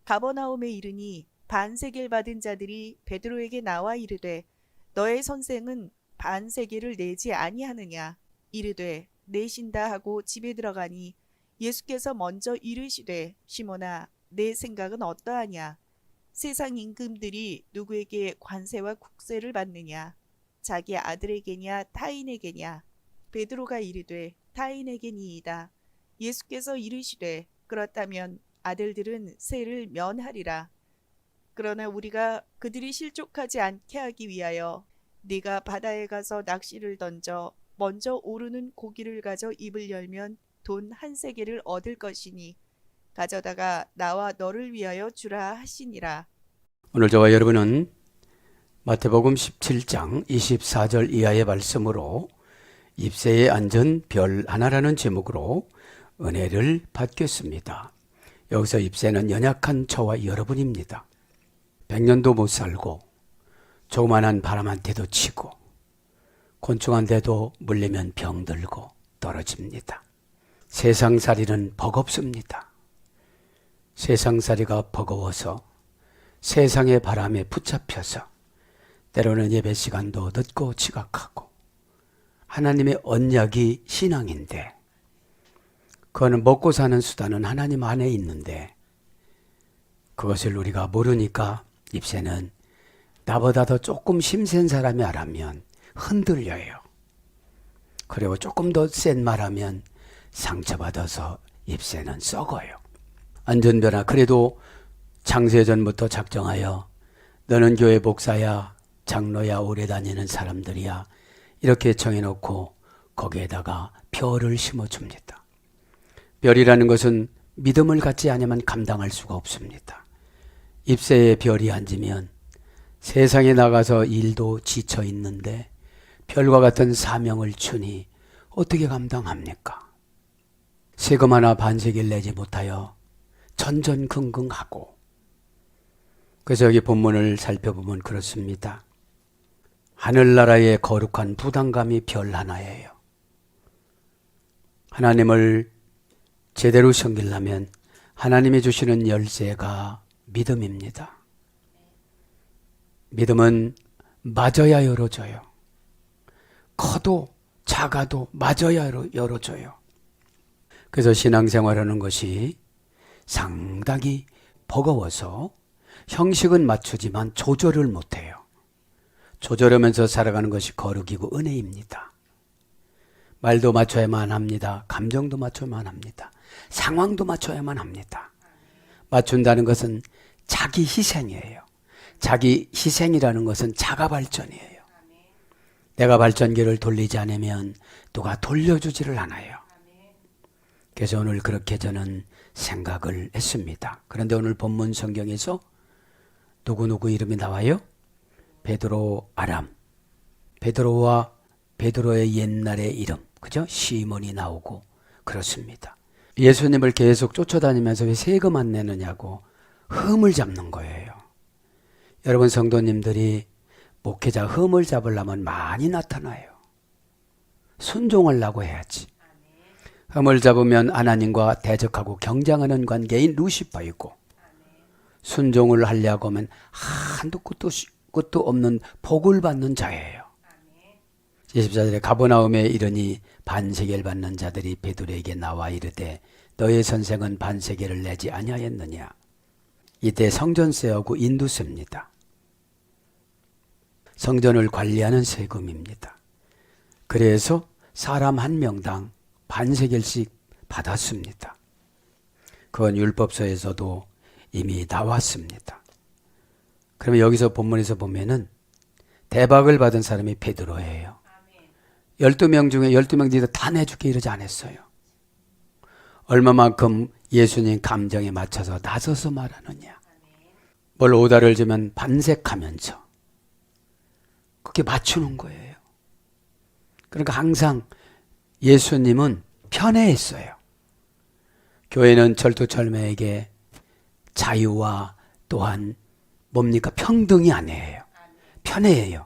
가버나움에 이르니 반세겔 받은 자들이 베드로에게 나와 이르되 너의 선생은 반세겔을 내지 아니하느냐. 이르되 내신다 하고 집에 들어가니 예수께서 먼저 이르시되 시몬아 내 생각은 어떠하냐. 세상 임금들이 누구에게 관세와 국세를 받느냐. 자기 아들에게냐 타인에게냐. 베드로가 이르되 타인에게니이다. 예수께서 이르시되 그렇다면 아들들은 세를 면하리라. 그러나 우리가 그들이 실족하지 않게 하기 위하여 네가 바다에 가서 낚시를 던져 먼저 오르는 고기를 가져 입을 열면 돈 한 세겔을 얻을 것이니 가져다가 나와 너를 위하여 주라 하시니라. 오늘 저와 여러분은 마태복음 17장 24절 이하의 말씀으로 입새에 앉은 별 하나라는 제목으로 은혜를 받겠습니다. 여기서 입새는 연약한 저와 여러분입니다. 100년도 못 살고 조그만한 바람한테도 치고 곤충한테도 물리면 병들고 떨어집니다. 세상살이는 버겁습니다. 세상살이가 버거워서 세상의 바람에 붙잡혀서 때로는 예배 시간도 늦고 지각하고 하나님의 언약이 신앙인데 그거는 먹고 사는 수단은 하나님 안에 있는데 그것을 우리가 모르니까 입새는 나보다 더 조금 힘센 사람이 말하면 흔들려요. 그리고 조금 더 센 말하면 상처받아서 입새는 썩어요. 안전변화 그래도 창세전부터 작정하여 너는 교회 목사야 장로야 오래 다니는 사람들이야 이렇게 정해놓고 거기에다가 별을 심어줍니다. 별이라는 것은 믿음을 갖지 않으면 감당할 수가 없습니다. 입새에 별이 앉으면 세상에 나가서 일도 지쳐 있는데 별과 같은 사명을 주니 어떻게 감당합니까? 세금 하나 반세겔 내지 못하여 전전긍긍하고 그래서 여기 본문을 살펴보면 그렇습니다. 하늘나라의 거룩한 부담감이 별 하나예요. 하나님을 제대로 섬기려면 하나님이 주시는 열쇠가 믿음입니다. 믿음은 맞아야 열어져요. 커도 작아도 맞아야 열어져요. 그래서 신앙생활하는 것이 상당히 버거워서 형식은 맞추지만 조절을 못해요. 조절하면서 살아가는 것이 거룩이고 은혜입니다. 말도 맞춰야만 합니다. 감정도 맞춰야만 합니다. 상황도 맞춰야만 합니다. 맞춘다는 것은 자기 희생이에요. 자기 희생이라는 것은 자가 발전이에요. 내가 발전기를 돌리지 않으면 누가 돌려주지를 않아요. 그래서 오늘 그렇게 저는 생각을 했습니다. 그런데 오늘 본문 성경에서 누구 이름이 나와요? 베드로 아람. 베드로와 베드로의 옛날의 이름, 그죠? 시몬이 나오고 그렇습니다. 예수님을 계속 쫓아다니면서 왜 세금 안 내느냐고 흠을 잡는 거예요. 여러분 성도님들이 목회자 흠을 잡으려면 많이 나타나요. 순종하려고 해야지. 흠을 잡으면 하나님과 대적하고 경쟁하는 관계인 루시퍼이고 순종을 하려고 하면 한도 끝도 없는 복을 받는 자예요. 24절에 가버나움에 이르니 반세겔 받는 자들이 베드로에게 나와 이르되 너의 선생은 반세겔을 내지 아니하였느냐. 이때 성전세하고 인두세입니다. 성전을 관리하는 세금입니다. 그래서 사람 한 명당 반세겔씩 받았습니다. 그건 율법서에서도 이미 나왔습니다. 그러면 여기서 본문에서 보면은 대박을 받은 사람이 베드로예요. 12명 중에 12명 뒤에서 다 내줄게 이러지 않았어요. 얼마만큼 예수님 감정에 맞춰서 나서서 말하느냐. 뭘 오다를 주면 반색하면서 그렇게 맞추는 거예요. 그러니까 항상 예수님은 편애했어요. 교회는 철두철미에게 자유와 또한 뭡니까? 평등이 아니에요. 편애예요.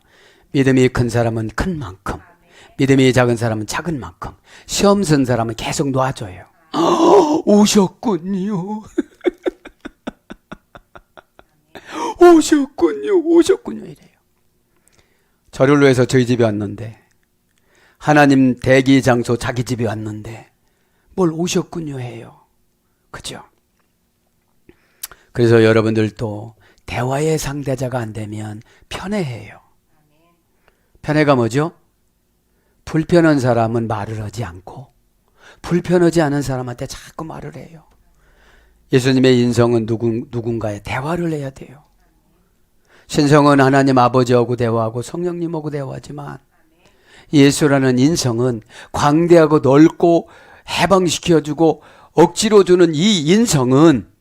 믿음이 큰 사람은 큰 만큼, 믿음이 작은 사람은 작은 만큼, 시험 쓴 사람은 계속 놔줘요. 오셨군요. 오셨군요, 오셨군요 이래요. 저를 위해서 저희 집에 왔는데, 하나님 대기 장소 자기 집에 왔는데 뭘 오셨군요 해요. 그죠? 그래서 여러분들도 대화의 상대자가 안 되면 편애해요. 편애가 뭐죠? 불편한 사람은 말을 하지 않고 불편하지 않은 사람한테 자꾸 말을 해요. 예수님의 인성은 누군가의 대화를 해야 돼요. 신성은 하나님 아버지하고 대화하고 성령님하고 대화하지만 예수라는 인성은 광대하고 넓고 해방시켜주고 억지로 주는 이 인성은,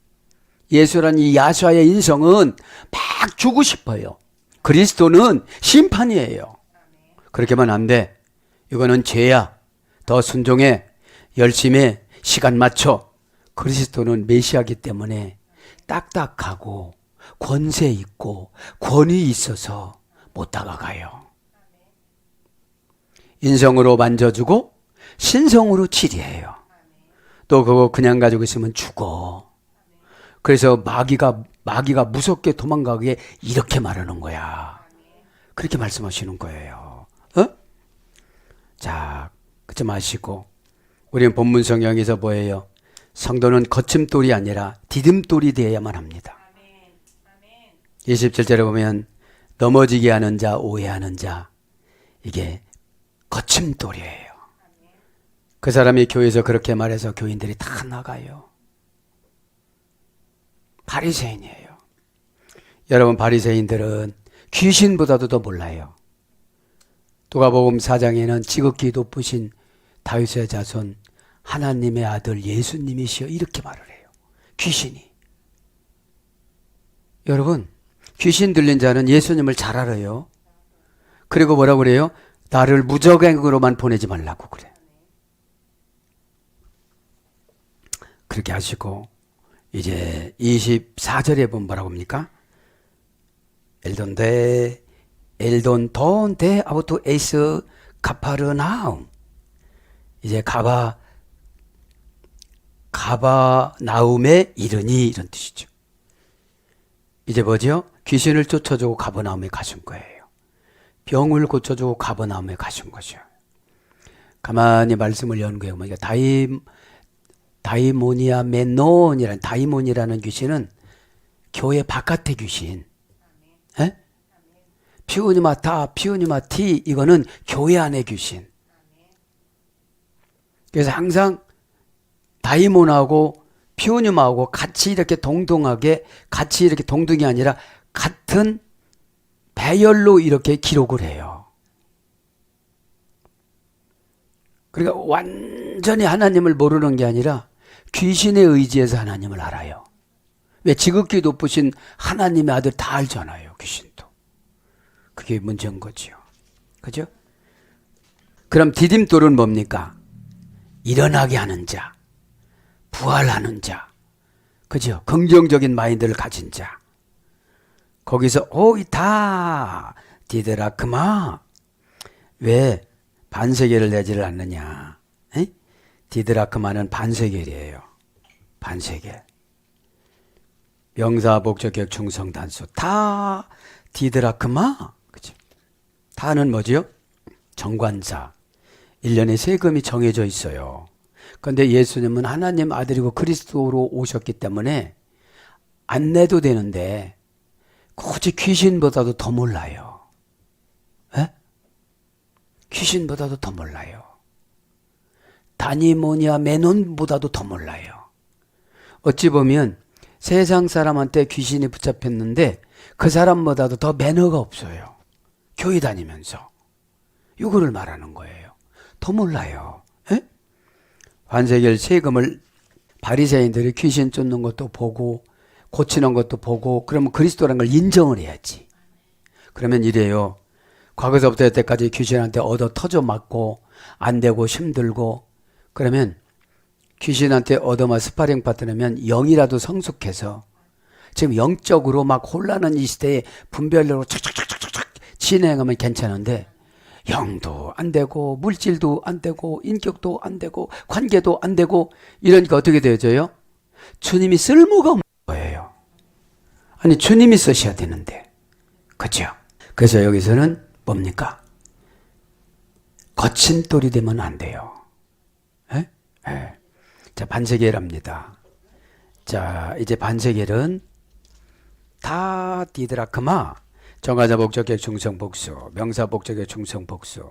예수라는 이 야수아의 인성은 막 주고 싶어요. 그리스도는 심판이에요. 그렇게만 안 돼. 이거는 죄야. 더 순종해. 열심히 해. 시간 맞춰. 그리스도는 메시아이기 때문에 딱딱하고 권세 있고 권위 있어서 못 다가가요. 인성으로 만져주고 신성으로 치리해요. 또 그거 그냥 가지고 있으면 죽어. 그래서 마귀가 무섭게 도망가게 이렇게 말하는 거야. 그렇게 말씀하시는 거예요. 자, 그치 마시고, 우리는 본문 성경에서 뭐예요? 성도는 거침돌이 아니라 디딤돌이 되어야만 합니다. 27절에 보면 넘어지게 하는 자, 오해하는 자, 이게 거침돌이에요. 그 사람이 교회에서 그렇게 말해서 교인들이 다 나가요. 바리새인이에요. 여러분, 바리새인들은 귀신보다도 더 몰라요. 누가복음 4장에는 지극히 높으신 다윗의 자손 하나님의 아들 예수님이시여 이렇게 말을 해요. 귀신이. 여러분, 귀신 들린 자는 예수님을 잘 알아요. 그리고 뭐라고 그래요? 나를 무적행으로만 보내지 말라고 그래. 그렇게 하시고 이제 24절에 보면 뭐라고 합니까? 엘돈 돈데 아우토 에이스 가파르나움. 이제 가바나움에 이르니 이런 뜻이죠. 이제 뭐죠? 귀신을 쫓아주고 가버나움에 가신 거예요. 병을 고쳐주고 가버나움에 가신 거죠. 가만히 말씀을 연구해 보면 다이모니아 메논이라는 다이몬이라는 귀신은 교회 바깥의 귀신. 에? 피우니마티 이거는 교회 안의 귀신. 그래서 항상 다이몬하고 피우니마하고 같이 이렇게 동등하게, 같이 이렇게 동등이 아니라 같은 배열로 이렇게 기록을 해요. 그러니까 완전히 하나님을 모르는 게 아니라 귀신에 의지해서 하나님을 알아요. 왜? 지극히 높으신 하나님의 아들 다 알잖아요, 귀신도. 그게 문제인 거죠. 그죠? 그럼 디딤돌은 뭡니까? 일어나게 하는 자, 부활하는 자, 그죠? 긍정적인 마인드를 가진 자. 거기서 오이타 디드라크마. 왜 반세계를 내지를 않느냐? 에? 디드라크마는 반세계이에요. 반세계. 명사 목적격 충성 단수 다 디드라크마. 그죠? 다는 뭐지요? 정관사. 1년에 세금이 정해져 있어요. 그런데 예수님은 하나님 아들이고 그리스도로 오셨기 때문에 안 내도 되는데 굳이 귀신보다도 더 몰라요. 에? 귀신보다도 더 몰라요. 다니모니아 메논보다도 더 몰라요. 어찌 보면 세상 사람한테 귀신이 붙잡혔는데 그 사람보다도 더 매너가 없어요. 교회 다니면서. 이거를 말하는 거예요. 더 몰라요. 에? 환세결 세금을 바리새인들이 귀신 쫓는 것도 보고 고치는 것도 보고, 그러면 그리스도라는 걸 인정을 해야지. 그러면 이래요. 과거서부터 여태까지 귀신한테 얻어 터져 맞고 안 되고 힘들고, 그러면 귀신한테 얻어맞 스파링 파트너면 영이라도 성숙해서 지금 영적으로 막 혼란한 이 시대에 분별력으로 착착착착착 진행하면 괜찮은데, 영도 안 되고 물질도 안 되고 인격도 안 되고 관계도 안 되고 이러니까 어떻게 되어져요? 주님이 쓸모가 없는 거예요. 아니 주님이 쓰셔야 되는데. 그죠? 그래서 여기서는 뭡니까? 거친 돌이 되면 안 돼요. 에? 에. 자, 반세겔합니다. 자, 이제 반세겔은 다 디드라크마, 정하자 목적격 중성 복수, 명사 목적격 중성 복수.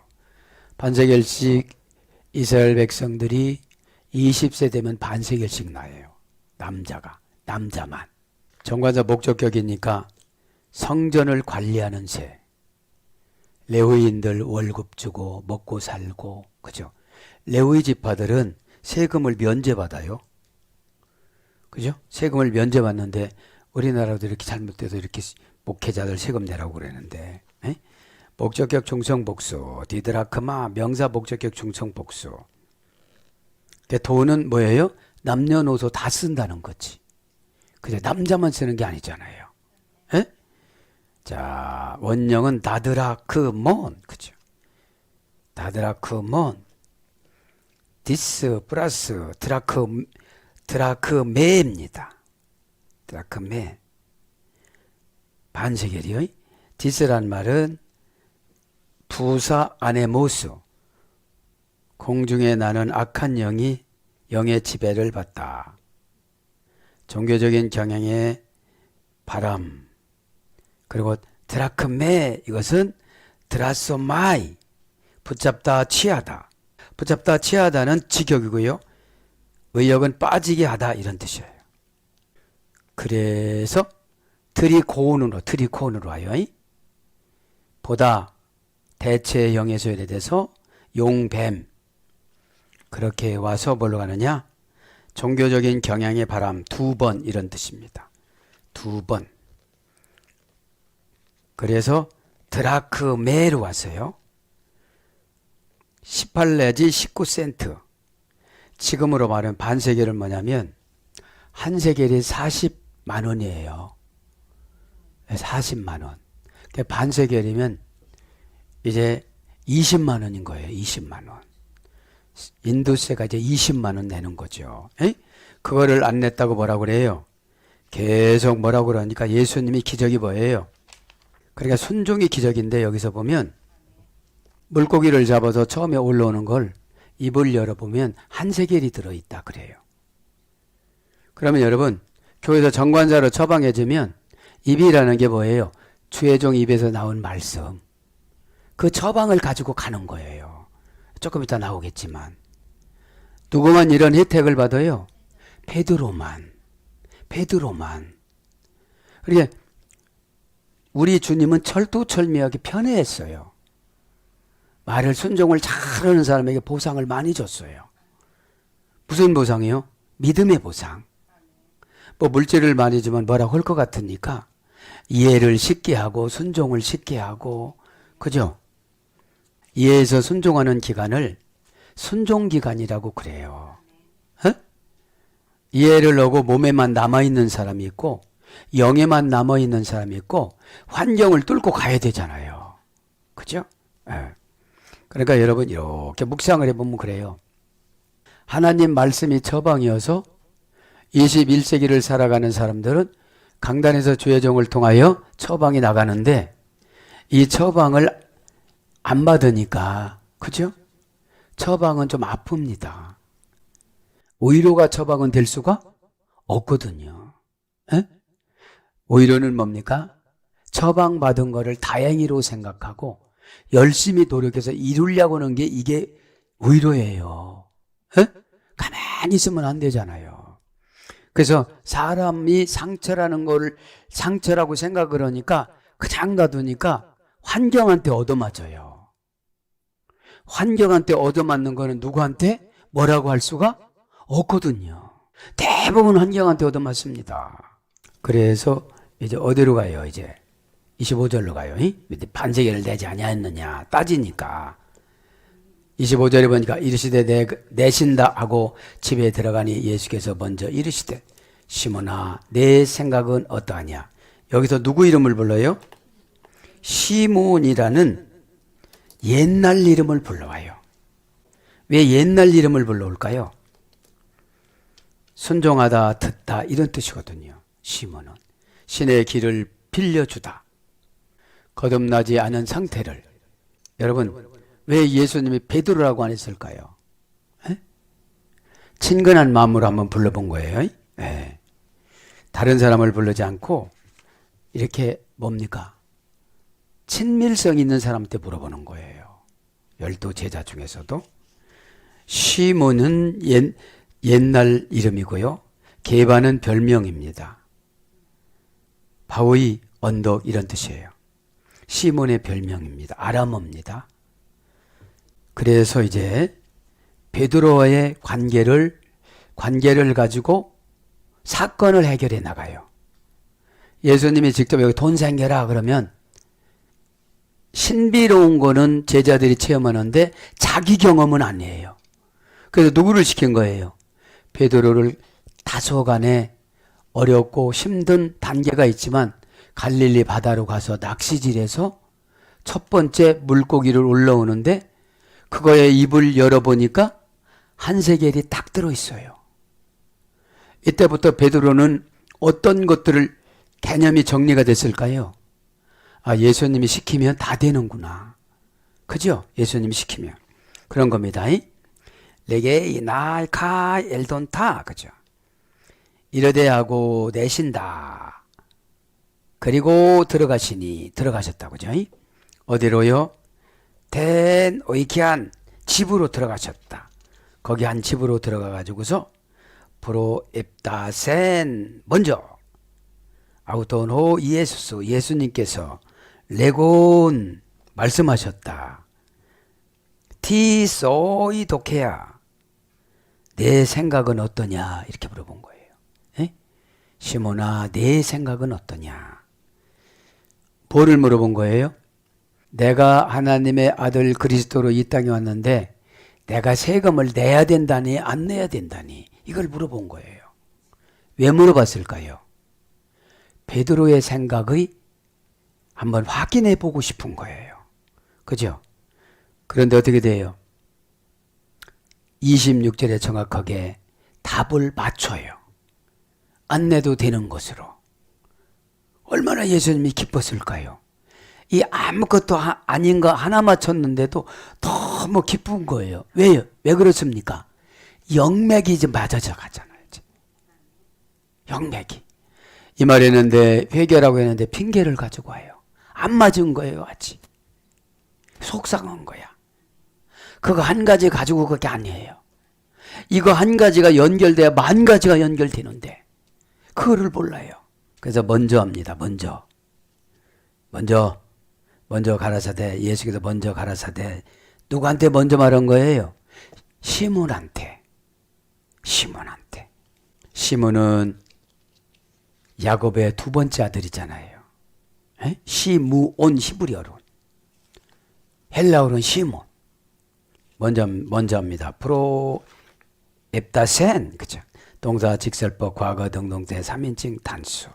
반세겔씩 이스라엘 백성들이 20세 되면 반세겔씩 나요. 남자만. 정관사 목적격이니까 성전을 관리하는 새. 레위인들 월급 주고 먹고 살고, 그죠? 레위 지파들은 세금을 면제받아요. 그죠? 세금을 면제받는데 우리나라도 이렇게 잘못돼도 이렇게 목회자들 세금 내라고 그러는데, 에? 목적격 중성 복수, 디드라크마, 명사 목적격 중성 복수. 돈은 뭐예요? 남녀노소 다 쓴다는 거지. 그죠? 남자만 쓰는 게 아니잖아요. 에? 자, 원령은 다드라크몬, 그죠? 다드라크몬, 디스 플러스 드라크메입니다. 드라크메. 반세겔이요. 디스란 말은 부사 아네모스, 공중에 나는 악한 영이 영의 지배를 받다. 종교적인 경향의 바람. 그리고 드라크메, 이것은 드라소마이, 붙잡다 취하다. 붙잡다 취하다는 직역이고요. 의역은 빠지게 하다 이런 뜻이에요. 그래서 트리코온으로 와요. 보다 대체 영에서 예래돼서 용뱀. 그렇게 와서 뭘로 가느냐? 종교적인 경향의 바람 2번 이런 뜻입니다. 2번. 그래서 드라크메로 왔어요. 18 내지 19센트. 지금으로 말하면 반세겔은 뭐냐면 한 세겔이 40만 원이에요. 40만 원. 반세겔이면 이제 20만 원인 거예요. 20만 원. 인도세가 이제 20만 원 내는 거죠. 에? 그거를 안 냈다고 뭐라고 그래요? 계속 뭐라고 그러니까 예수님이 기적이 뭐예요? 그러니까 순종이 기적인데 여기서 보면 물고기를 잡아서 처음에 올라오는 걸 입을 열어보면 한 세겔이 들어있다 그래요. 그러면 여러분 교회에서 정관자로 처방해주면 입이라는 게 뭐예요? 주의 종 입에서 나온 말씀. 그 처방을 가지고 가는 거예요. 조금 이따 나오겠지만. 누구만 이런 혜택을 받아요? 베드로만. 그러니까 우리 주님은 철두철미하게 편애했어요. 말을 순종을 잘하는 사람에게 보상을 많이 줬어요. 무슨 보상이요? 믿음의 보상. 뭐 물질을 많이 주면 뭐라고 할 것 같으니까 이해를 쉽게 하고 순종을 쉽게 하고, 그죠? 이해해서 순종하는 기간을 순종기간이라고 그래요. 에? 이해를 하고 몸에만 남아있는 사람이 있고 영에만 남아있는 사람이 있고 환경을 뚫고 가야 되잖아요. 그죠? 에. 그러니까 여러분 이렇게 묵상을 해보면 그래요. 하나님 말씀이 처방이어서 21세기를 살아가는 사람들은 강단에서 주의 종을 통하여 처방이 나가는데 이 처방을 안 받으니까, 그죠? 처방은 좀 아픕니다. 오히려가 처방은 될 수가 없거든요. 에? 오히려는 뭡니까? 처방받은 거를 다행히로 생각하고 열심히 노력해서 이루려고 하는 게 이게 위로예요. 에? 가만히 있으면 안 되잖아요. 그래서 사람이 상처라는 거를 상처라고 생각을 하니까 그냥 놔두니까 환경한테 얻어맞아요. 환경한테 얻어맞는 거는 누구한테 뭐라고 할 수가 없거든요. 대부분 환경한테 얻어맞습니다. 그래서 이제 어디로 가요? 이제 25절로 가요. 반세겔을 내지 아니하였느냐 따지니까 25절에 보니까 이르시되 내신다 하고 집에 들어가니 예수께서 먼저 이르시되 시몬아 내 생각은 어떠하냐. 여기서 누구 이름을 불러요? 시몬이라는 옛날 이름을 불러와요. 왜 옛날 이름을 불러올까요? 순종하다 듣다 이런 뜻이거든요. 시몬은 신의 길을 빌려주다. 거듭나지 않은 상태를. 여러분, 왜 예수님이 베드로라고 안 했을까요? 에? 친근한 마음으로 한번 불러본 거예요. 에. 다른 사람을 부르지 않고 이렇게 뭡니까? 친밀성 있는 사람한테 물어보는 거예요. 12 제자 중에서도. 시몬은 옛날 이름이고요. 게바는 별명입니다. 바위, 언덕 이런 뜻이에요. 시몬의 별명입니다. 아람어입니다. 그래서 이제 베드로와의 관계를 가지고 사건을 해결해 나가요. 예수님이 직접 여기 돈 생겨라 그러면 신비로운 거는 제자들이 체험하는데 자기 경험은 아니에요. 그래서 누구를 시킨 거예요? 베드로를 다소간에 어렵고 힘든 단계가 있지만 갈릴리 바다로 가서 낚시질해서 첫 번째 물고기를 올라오는데 그거에 입을 열어보니까 한세겔이 딱 들어있어요. 이때부터 베드로는 어떤 것들을 개념이 정리가 됐을까요? 아, 예수님이 시키면 다 되는구나. 그죠? 예수님이 시키면. 그런 겁니다. 레게 나이카 엘돈타. 그죠? 이르되 하고 내신다. 그리고 들어가셨다. 그죠? 어디로요? 된 오이키안 집으로 들어가셨다. 거기 한 집으로 들어가가지고서 프로 앱다센 먼저 아우톤호 예수님께서 레곤 말씀하셨다. 티소이 도케야. 내 생각은 어떠냐? 이렇게 물어본 거예요. 에? 시몬아, 내 생각은 어떠냐? 뭐를 물어본 거예요? 내가 하나님의 아들 그리스도로 이 땅에 왔는데 내가 세금을 내야 된다니 안 내야 된다니 이걸 물어본 거예요. 왜 물어봤을까요? 베드로의 생각의 한번 확인해 보고 싶은 거예요. 그죠? 그런데 어떻게 돼요? 26절에 정확하게 답을 맞춰요. 안 내도 되는 것으로. 얼마나 예수님이 기뻤을까요? 이 아무것도 아닌 거 하나 맞췄는데도 너무 기쁜 거예요. 왜요? 왜 그렇습니까? 영맥이 이제 맞아져 가잖아요. 이제. 영맥이. 이 말 했는데 회개라고 했는데 핑계를 가지고 와요. 안 맞은 거예요, 아직. 속상한 거야. 그거 한 가지 가지고 그게 아니에요. 이거 한 가지가 연결돼야 10,000가지가 연결되는데 그거를 몰라요. 그래서 먼저 합니다. 먼저 가라사대. 예수께서 먼저 가라사대. 누구한테 먼저 말한 거예요? 시몬한테. 시몬은 야곱의 두 번째 아들이잖아요. 에? 시무온 히브리어로. 헬라어로는 시몬. 먼저 합니다. 프로 앱다센. 그죠? 동사 직설법 과거 등동태 3인칭 단수.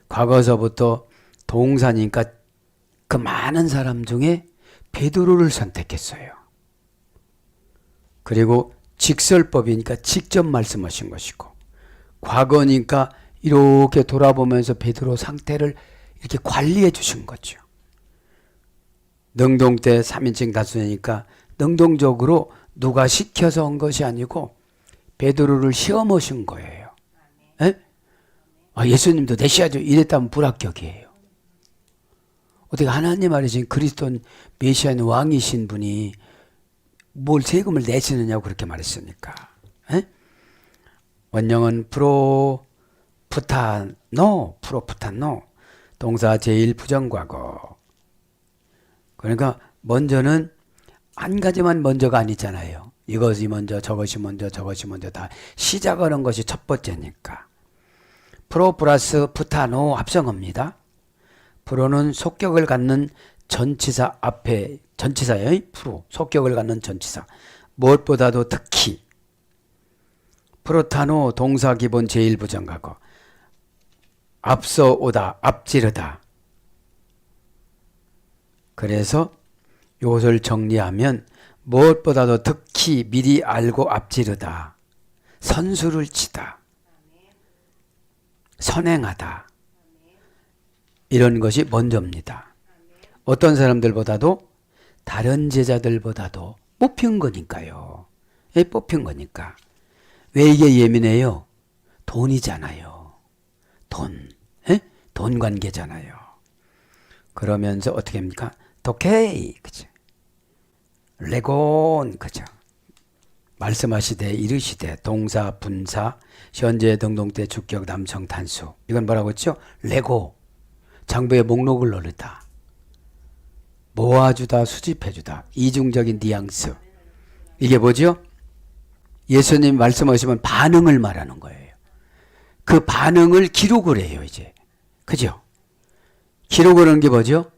과거서부터 동사니까 그 많은 사람 중에 베드로를 선택했어요. 그리고 직설법이니까 직접 말씀하신 것이고 과거니까 이렇게 돌아보면서 베드로 상태를 이렇게 관리해 주신 거죠. 능동태 3인칭 단수니까 능동적으로 누가 시켜서 한 것이 아니고 베드로를 시험하신 거예요. 에? 아, 예수님도 내셔야죠. 이랬다면 불합격이에요. 어떻게 하나님 아니신 그리스도 메시아는 왕이신 분이 뭘 세금을 내시느냐고 그렇게 말했으니까. 에? 원형은 프로푸타노 동사 제1부정과거. 그러니까 먼저는 한 가지만 먼저가 아니잖아요. 이것이 먼저 저것이 먼저 다 시작하는 것이 첫 번째니까. 프로 플러스 푸타노 합성어입니다. 프로는 속격을 갖는 전치사 앞에 전치사예요. 프로 속격을 갖는 전치사. 무엇보다도 특히 프로타노 동사 기본 제1부정과거. 앞서 오다, 앞지르다. 그래서 이것을 정리하면 무엇보다도 특히 미리 알고 앞지르다. 선수를 치다. 선행하다. 이런 것이 먼저입니다. 어떤 사람들보다도 다른 제자들보다도 뽑힌 거니까요. 예, 뽑힌 거니까. 왜 이게 예민해요? 돈이잖아요. 돈. 예? 돈 관계잖아요. 그러면서 어떻게 합니까? 독해이. 그죠? 레곤. 그죠? 말씀하시되 이르시되 동사 분사 현재 등동태 주격 남성 단수. 이건 뭐라고 했죠? 레고. 장부의 목록을 넣으다. 모아주다, 수집해주다. 이중적인 뉘앙스. 이게 뭐죠? 예수님 말씀하시면 반응을 말하는 거예요. 그 반응을 기록을 해요, 이제. 그죠? 기록을 하는 게 뭐죠?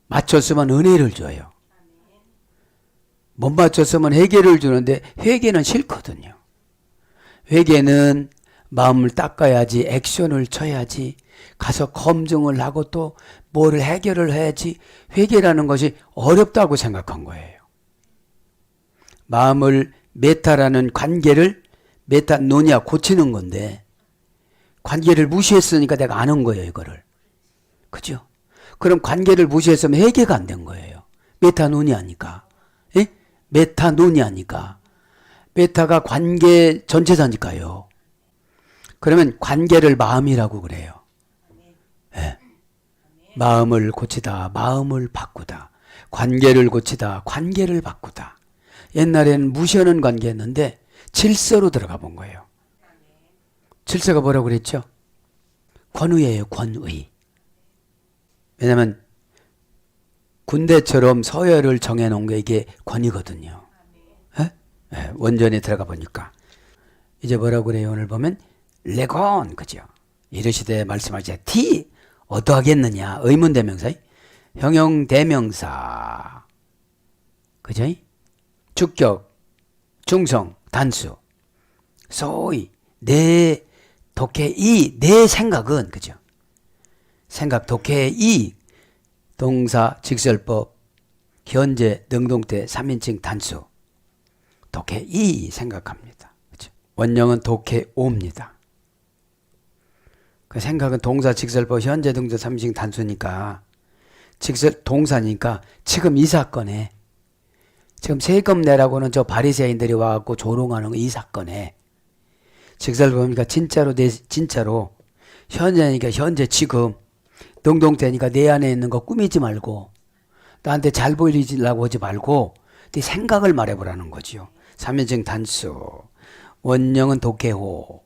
맞췄으면 은혜를 줘요. 못 맞췄으면 회개를 주는데 회개는 싫거든요. 회개는 마음을 닦아야지, 액션을 쳐야지, 가서 검증을 하고 또 뭐를 해결을 해야지. 회개라는 것이 어렵다고 생각한 거예요. 마음을 메타라는 관계를 메타노니아 고치는 건데 관계를 무시했으니까 내가 안 한 거예요, 이거를. 그죠? 그럼 관계를 무시했으면 회개가 안 된 거예요. 메타노니아니까. 예? 메타노니아니까. 메타가 관계 전체사니까요. 그러면 관계를 마음이라고 그래요. 예. 마음을 고치다, 마음을 바꾸다. 관계를 고치다, 관계를 바꾸다. 옛날에는 무시하는 관계였는데 질서로 들어가 본 거예요. 질서가 뭐라고 그랬죠? 권위예요, 권위. 왜냐하면 군대처럼 서열을 정해놓은 게 이게 권위거든요. 예? 예, 원전에 들어가 보니까. 이제 뭐라고 그래요? 오늘 보면 레곤, 그죠? 이르시되 말씀하시되 티 어떠하겠느냐? 의문대명사, 형용대명사, 그죠? 주격, 중성, 단수. 소위 내 독해 이 내 생각은, 그죠? 생각 독해 이 동사 직설법 현재 능동태 3인칭 단수. 독해 이 생각합니다. 그죠? 원형은 독해 오입니다. 그 생각은 동사 직설법 현재 등조 3인칭 단수니까 직설 동사니까 지금 이 사건에 지금 세금 내라고는 저 바리새인들이 와갖고 조롱하는 이 사건에 직설법이니까 진짜로 현재니까 현재 지금 능동태니까 내 안에 있는 거 꾸미지 말고 나한테 잘 보이려고 하지 말고 네 생각을 말해보라는 거지요. 3인칭 단수. 원형은 독해호.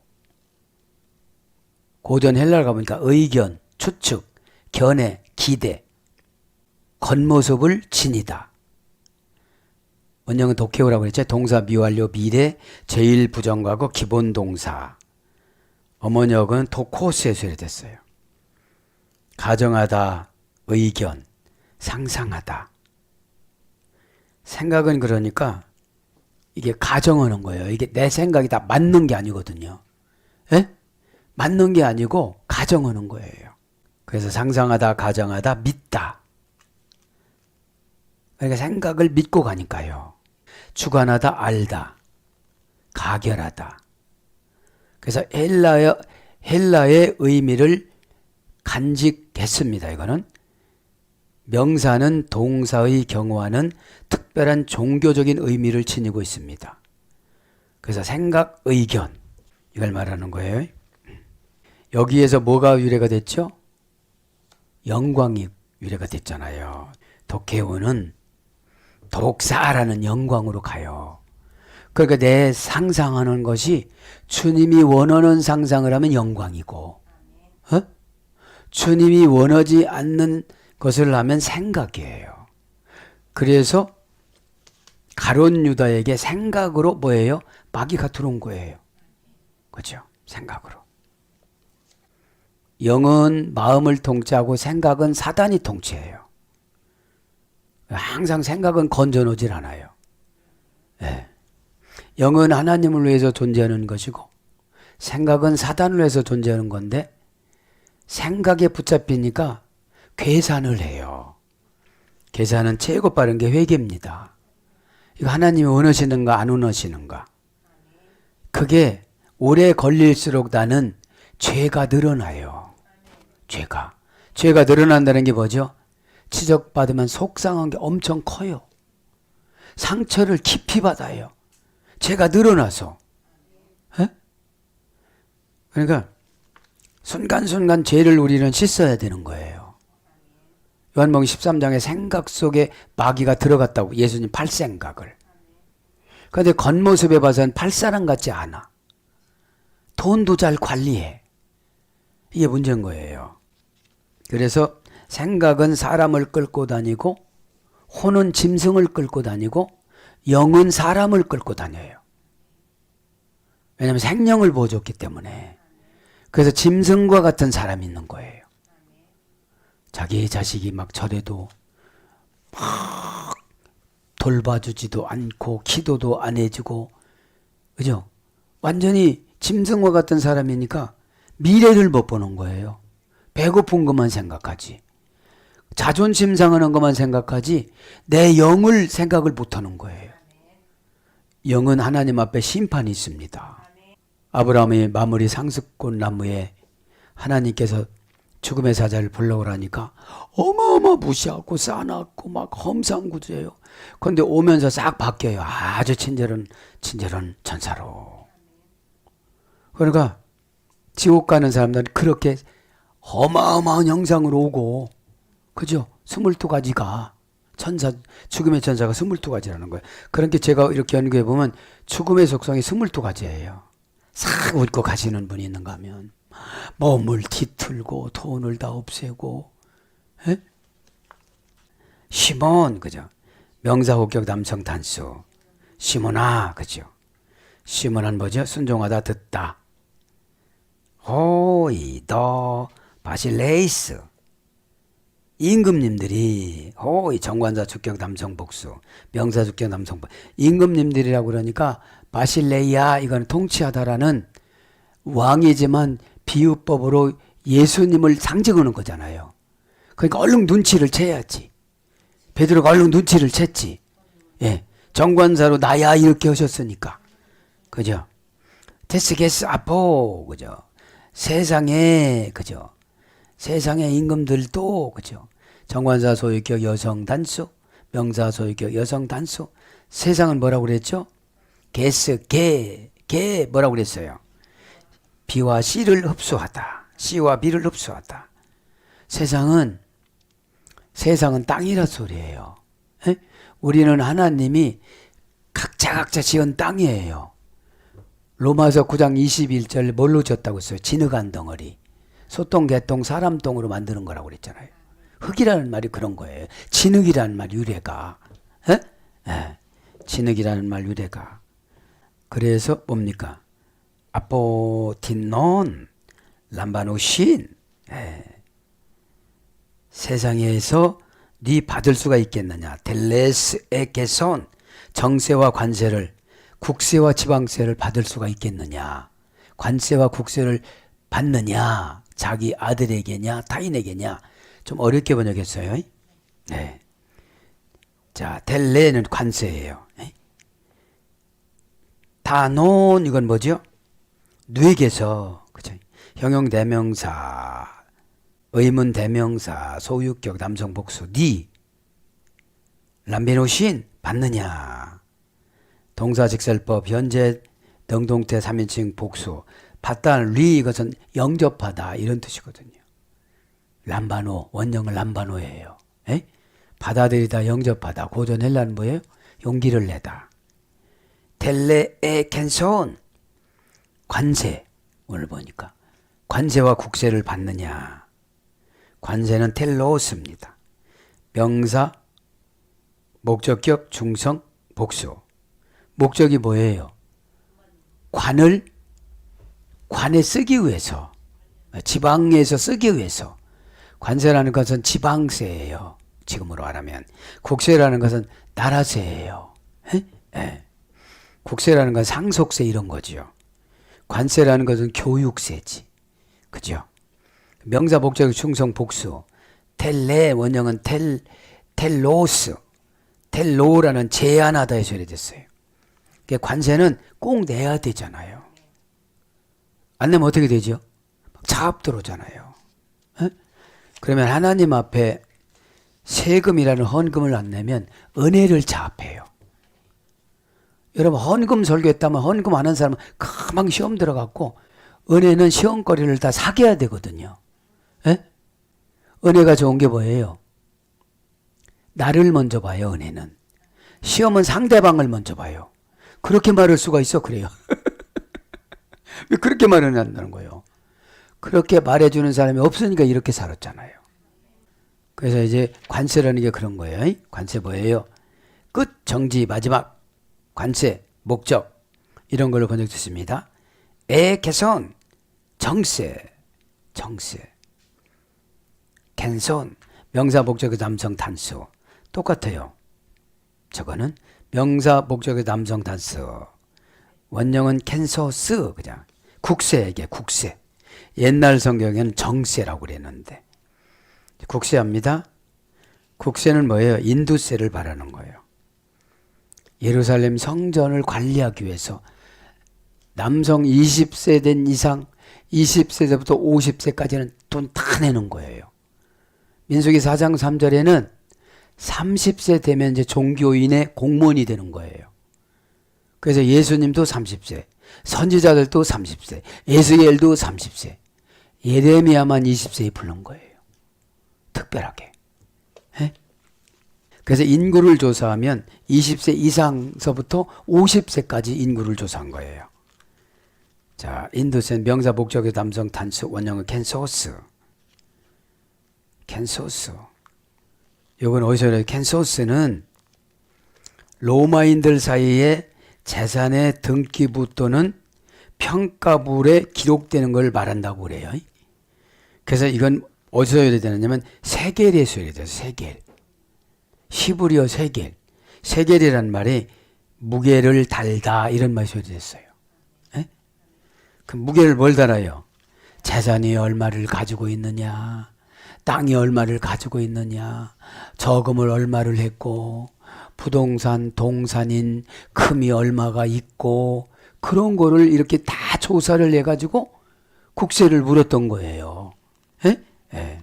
고전 헬라를 가보니까 의견, 추측, 견해, 기대, 겉모습을 지니다. 원형은 독해호라고 그랬죠. 동사 미완료 미래, 제일 부정과거 기본 동사. 어머니역은 토코스에 수혈됐어요. 가정하다, 의견, 상상하다. 생각은 그러니까 이게 가정하는 거예요. 이게 내 생각이 다 맞는 게 아니거든요. 예? 맞는 게 아니고 가정하는 거예요. 그래서 상상하다, 가정하다, 믿다. 그러니까 생각을 믿고 가니까요. 주관하다, 알다, 가결하다. 그래서 헬라의 의미를 간직했습니다. 이거는 명사는 동사의 경우와는 특별한 종교적인 의미를 지니고 있습니다. 그래서 생각, 의견 이걸 말하는 거예요. 여기에서 뭐가 유래가 됐죠? 영광이 유래가 됐잖아요. 독해오는 독사라는 영광으로 가요. 그러니까 내 상상하는 것이 주님이 원하는 상상을 하면 영광이고, 주님이 원하지 않는 것을 하면 생각이에요. 그래서 가룟 유다에게 생각으로 뭐예요? 마귀가 들어온 거예요. 그렇죠? 생각으로. 영은 마음을 통치하고 생각은 사단이 통치해요. 항상 생각은 건져놓질 않아요. 네. 영은 하나님을 위해서 존재하는 것이고 생각은 사단을 위해서 존재하는 건데 생각에 붙잡히니까 계산을 해요. 계산은 최고 빠른 게 회개입니다. 이거 하나님이 원하시는가 안 원하시는가. 그게 오래 걸릴수록 나는 죄가 늘어나요. 죄가 늘어난다는 게 뭐죠? 지적받으면 속상한 게 엄청 커요. 상처를 깊이 받아요. 죄가 늘어나서. 에? 그러니까 순간순간 죄를 우리는 씻어야 되는 거예요. 요한복음 13장에 생각 속에 마귀가 들어갔다고, 예수님 팔생각을. 그런데 겉모습에 봐서는 팔사람 같지 않아. 돈도 잘 관리해. 이게 문제인 거예요. 그래서 생각은 사람을 끌고 다니고, 혼은 짐승을 끌고 다니고, 영은 사람을 끌고 다녀요. 왜냐하면 생명을 보여줬기 때문에. 그래서 짐승과 같은 사람이 있는 거예요. 자기 자식이 막 저래도 막 돌봐주지도 않고 기도도 안 해주고, 그죠? 완전히 짐승과 같은 사람이니까 미래를 못 보는 거예요. 배고픈 것만 생각하지. 자존심 상하는 것만 생각하지 내 영을 생각을 못하는 거예요. 영은 하나님 앞에 심판이 있습니다. 아브라함이 마무리 상습꽃 나무에 하나님께서 죽음의 사자를 불러오라니까 어마어마 무시하고 싸놨고 막 험상궂어요. 그런데 오면서 싹 바뀌어요. 아주 친절한 천사로. 그러니까 지옥 가는 사람들은 그렇게 어마어마한 형상으로 오고, 그죠? 22가지가 천사, 죽음의 천사가 22가지라는 거예요. 그러니까 제가 이렇게 연구해 보면 죽음의 속성이 22가지예요. 싹 웃고 가시는 분이 있는가 하면 몸을 뒤틀고 돈을 다 없애고, 에? 시몬, 그죠? 명사호격 남성 단수. 시몬아, 그죠? 시몬은 뭐죠? 순종하다 듣다. 호이더 바실레이스. 임금님들이 호이 정관사 주격 남성 복수, 명사 주격 남성 복수. 임금님들이라고 그러니까 바실레이아, 이건 통치하다라는 왕이지만 비유법으로 예수님을 상징하는 거잖아요. 그러니까 얼른 눈치를 채야지. 베드로가 얼른 눈치를 챘지. 예, 정관사로 나야 이렇게 하셨으니까, 그죠? 테스게스 아포, 그죠? 세상에, 그죠? 세상의 임금들도, 그죠? 정관사 소유격 여성 단수, 명사 소유격 여성 단수. 세상은 뭐라고 그랬죠? 게스, 개 뭐라고 그랬어요? B와 C를 흡수하다. C와 B를 흡수하다. 세상은 땅이라 소리예요. 에? 우리는 하나님이 각자 지은 땅이에요. 로마서 9장 21절 뭘로 졌다고 했어요? 진흙한 덩어리. 소똥, 개똥, 사람 똥으로 만드는 거라고 그랬잖아요. 흙이라는 말이 그런 거예요. 진흙이라는 말 유래가. 에? 에. 진흙이라는 말 유래가. 그래서 뭡니까? 아포틴논 람바노신. 세상에서 네 받을 수가 있겠느냐? 델레스의 개손, 정세와 관세를, 국세와 지방세를 받을 수가 있겠느냐? 관세와 국세를 받느냐? 자기 아들에게냐? 타인에게냐? 좀 어렵게 번역했어요. 네. 자, 델레는 관세예요. 다논, 이건 뭐죠? 누에게서, 그죠? 형용 대명사, 의문 대명사, 소유격 남성 복수, 니 람베노신 받느냐? 동사직설법 현재 능동태 3인칭 복수, 받다는 리, 이것은 영접하다 이런 뜻이거든요. 람바노, 원형은 람바노예요. 에? 받아들이다, 영접하다. 고전 헬라는 뭐예요? 용기를 내다. 텔레에 캔손, 관세. 오늘 보니까 관세와 국세를 받느냐? 관세는 텔로스입니다. 명사, 목적격, 중성, 복수. 목적이 뭐예요? 관에 쓰기 위해서, 지방에서 쓰기 위해서. 관세라는 것은 지방세예요. 지금으로 말하면. 국세라는 것은 나라세예요. 국세라는 건 상속세 이런 거죠. 관세라는 것은 교육세지. 그죠? 명사, 목적, 충성, 복수. 텔레, 원형은 텔로스. 텔로라는 제한하다에 소리됐어요. 관세는 꼭 내야 되잖아요. 안 내면 어떻게 되죠? 차압 들어오잖아요. 그러면 하나님 앞에 세금이라는 헌금을 안 내면 은혜를 자업해요. 여러분 헌금 설교했다면 헌금 안 한 사람은 금방 시험 들어갔고 은혜는 시험거리를 다 사귀어야 되거든요. 에? 은혜가 좋은 게 뭐예요? 나를 먼저 봐요. 은혜는. 시험은 상대방을 먼저 봐요. 그렇게 말할 수가 있어? 그래요. 왜 그렇게 말을 한다는 거예요? 그렇게 말해주는 사람이 없으니까 이렇게 살았잖아요. 그래서 이제 관세라는 게 그런 거예요. 관세 뭐예요? 끝, 정지, 마지막. 관세, 목적. 이런 걸로 번역됐습니다. 개선, 정세, 정세. 캔손, 명사, 목적의 남성 단수. 똑같아요. 저거는 명사, 목적의 남성 단수. 원형은 캔소스, 그냥. 국세에게 국세. 옛날 성경에는 정세라고 그랬는데. 국세합니다. 국세는 뭐예요? 인두세를 바라는 거예요. 예루살렘 성전을 관리하기 위해서 남성 20세 된 이상 20세부터 50세까지는 돈 다 내는 거예요. 민수기 4장 3절에는 30세 되면 이제 종교인의 공무원이 되는 거예요. 그래서 예수님도 30세, 선지자들도 30세, 에스겔도 30세, 예레미야만 20세에 부른 거예요. 특별하게. 에? 그래서 인구를 조사하면 20세 이상서부터 50세까지 인구를 조사한 거예요. 자, 인두센 명사 목적의 남성 단수 원형은 캔소스. 캔소스. 요건 어디서 그래요? 캔소스는 로마인들 사이에 재산의 등기부 또는 평가불에 기록되는 걸 말한다고 그래요. 그래서 이건 어디서 해야 되느냐면 세겔에서 해야 돼요. 세겔. 히브리어 세겔. 세겔이란 말이 무게를 달다 이런 말이 됐어요. 에? 그 무게를 뭘 달아요? 재산이 얼마를 가지고 있느냐, 땅이 얼마를 가지고 있느냐, 저금을 얼마를 했고, 부동산, 동산인 금이 얼마가 있고, 그런 거를 이렇게 다 조사를 해가지고 국세를 물었던 거예요. 에? 예.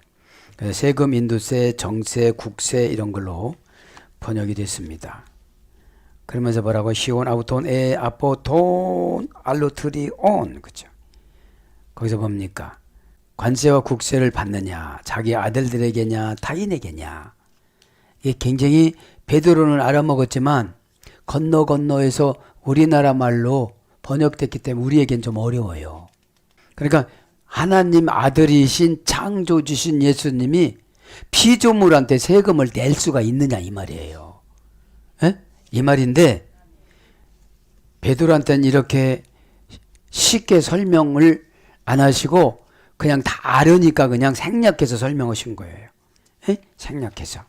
그래서 세금, 인두세, 정세, 국세 이런 걸로 번역이 됐습니다. 그러면서 뭐라고? 시온, 아우톤, 아포톤, 알로트리온. 그죠? 거기서 뭡니까? 관세와 국세를 받느냐, 자기 아들들에게냐, 타인에게냐. 이게 굉장히 베드로는 알아먹었지만 건너에서 우리나라 말로 번역됐기 때문에 우리에겐 좀 어려워요. 그러니까 하나님 아들이신 창조주신 예수님이 피조물한테 세금을 낼 수가 있느냐 이 말이에요. 에? 이 말인데 베드로한테는 이렇게 쉽게 설명을 안 하시고 그냥 다 알으니까 그냥 생략해서 설명하신 거예요. 에? 생략해서.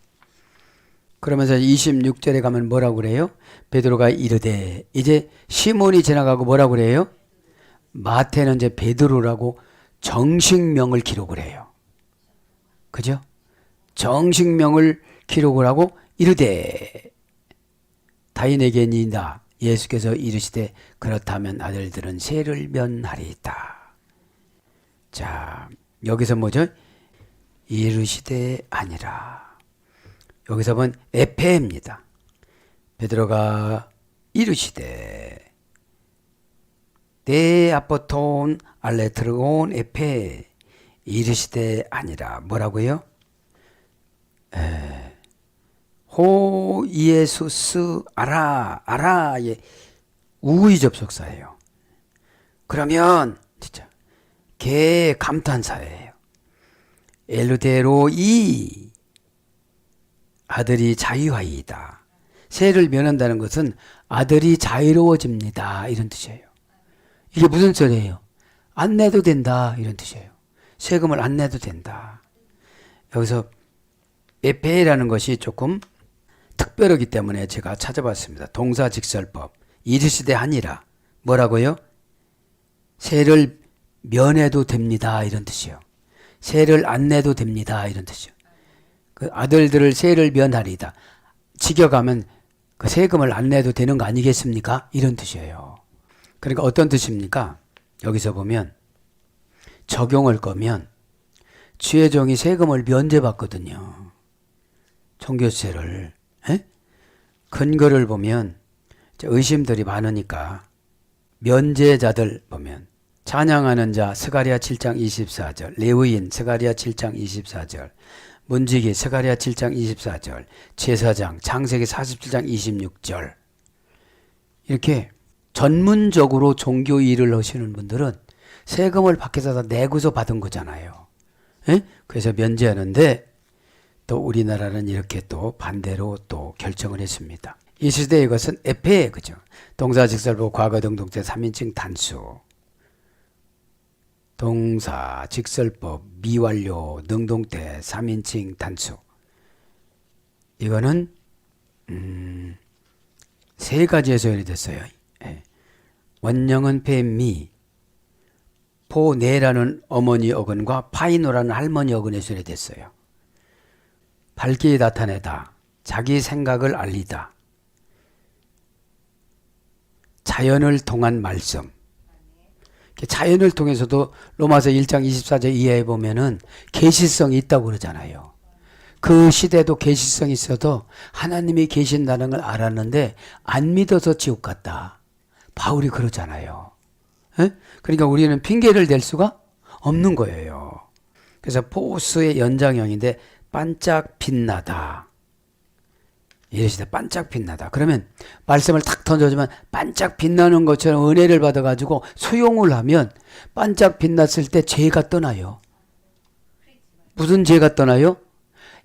그러면서 26절에 가면 뭐라고 그래요? 베드로가 이르되, 이제 시몬이 지나가고 뭐라고 그래요? 마태는 이제 베드로라고 정식명을 기록을 해요. 그죠? 정식명을 기록을 하고 이르되 타인에게니이다. 예수께서 이르시되 그렇다면 아들들은 세를 면하리이다. 자, 여기서 뭐죠? 이르시되 아니라. 여기서 본 에페입니다. 베드로가 이르시되 데 아포톤 알레트르곤 에페 이르시되 아니라 뭐라고요? 호 예수스 아라의 우의 접속사예요. 그러면 진짜 개 감탄사예요. 엘루데로 이 아들이 자유하이다. 세를 면한다는 것은 아들이 자유로워집니다. 이런 뜻이에요. 이게 무슨 소리예요? 안 내도 된다. 이런 뜻이에요. 세금을 안 내도 된다. 여기서 에페라는 것이 조금 특별하기 때문에 제가 찾아봤습니다. 동사직설법. 이르시되 하니라. 뭐라고요? 세를 면해도 됩니다. 이런 뜻이에요. 세를 안 내도 됩니다. 이런 뜻이에요. 그 아들들을 세를 면하리다. 직역하면 그 세금을 안 내도 되는 거 아니겠습니까? 이런 뜻이에요. 그러니까 어떤 뜻입니까? 여기서 보면 적용할 거면 지혜종이 세금을 면제받거든요. 종교세를. 에? 근거를 보면 의심들이 많으니까 면제자들 보면 찬양하는 자 스가랴 7장 24절, 레위인 스가랴 7장 24절, 문지기 스가랴 7장 24절, 제사장 창세기 47장 26절. 이렇게 전문적으로 종교 일을 하시는 분들은 세금을 밖에서 다 내고서 받은 거잖아요. 에? 그래서 면제하는데 또 우리나라는 이렇게 또 반대로 또 결정을 했습니다. 이 시대에 이것은 에페, 그죠? 동사직설보 과거 등동태 3인칭 단수. 동사, 직설법, 미완료, 능동태 3인칭 단수. 이거는 세 가지의 소연이 됐어요. 예. 원령은 폐미, 포내라는 어머니 어근과 파이노라는 할머니 어근의 소연이 됐어요. 밝게 나타내다, 자기 생각을 알리다, 자연을 통한 말씀. 자연을 통해서도 로마서 1장 24절 이하에 보면은 계시성이 있다고 그러잖아요. 그 시대도 계시성이 있어도 하나님이 계신다는 걸 알았는데 안 믿어서 지옥 갔다. 바울이 그러잖아요. 에? 그러니까 우리는 핑계를 댈 수가 없는 거예요. 그래서 포스의 연장형인데 반짝 빛나다. 이러시다 반짝 빛나다. 그러면 말씀을 탁 던져주면 반짝 빛나는 것처럼 은혜를 받아가지고 수용을 하면 반짝 빛났을 때 죄가 떠나요. 무슨 죄가 떠나요?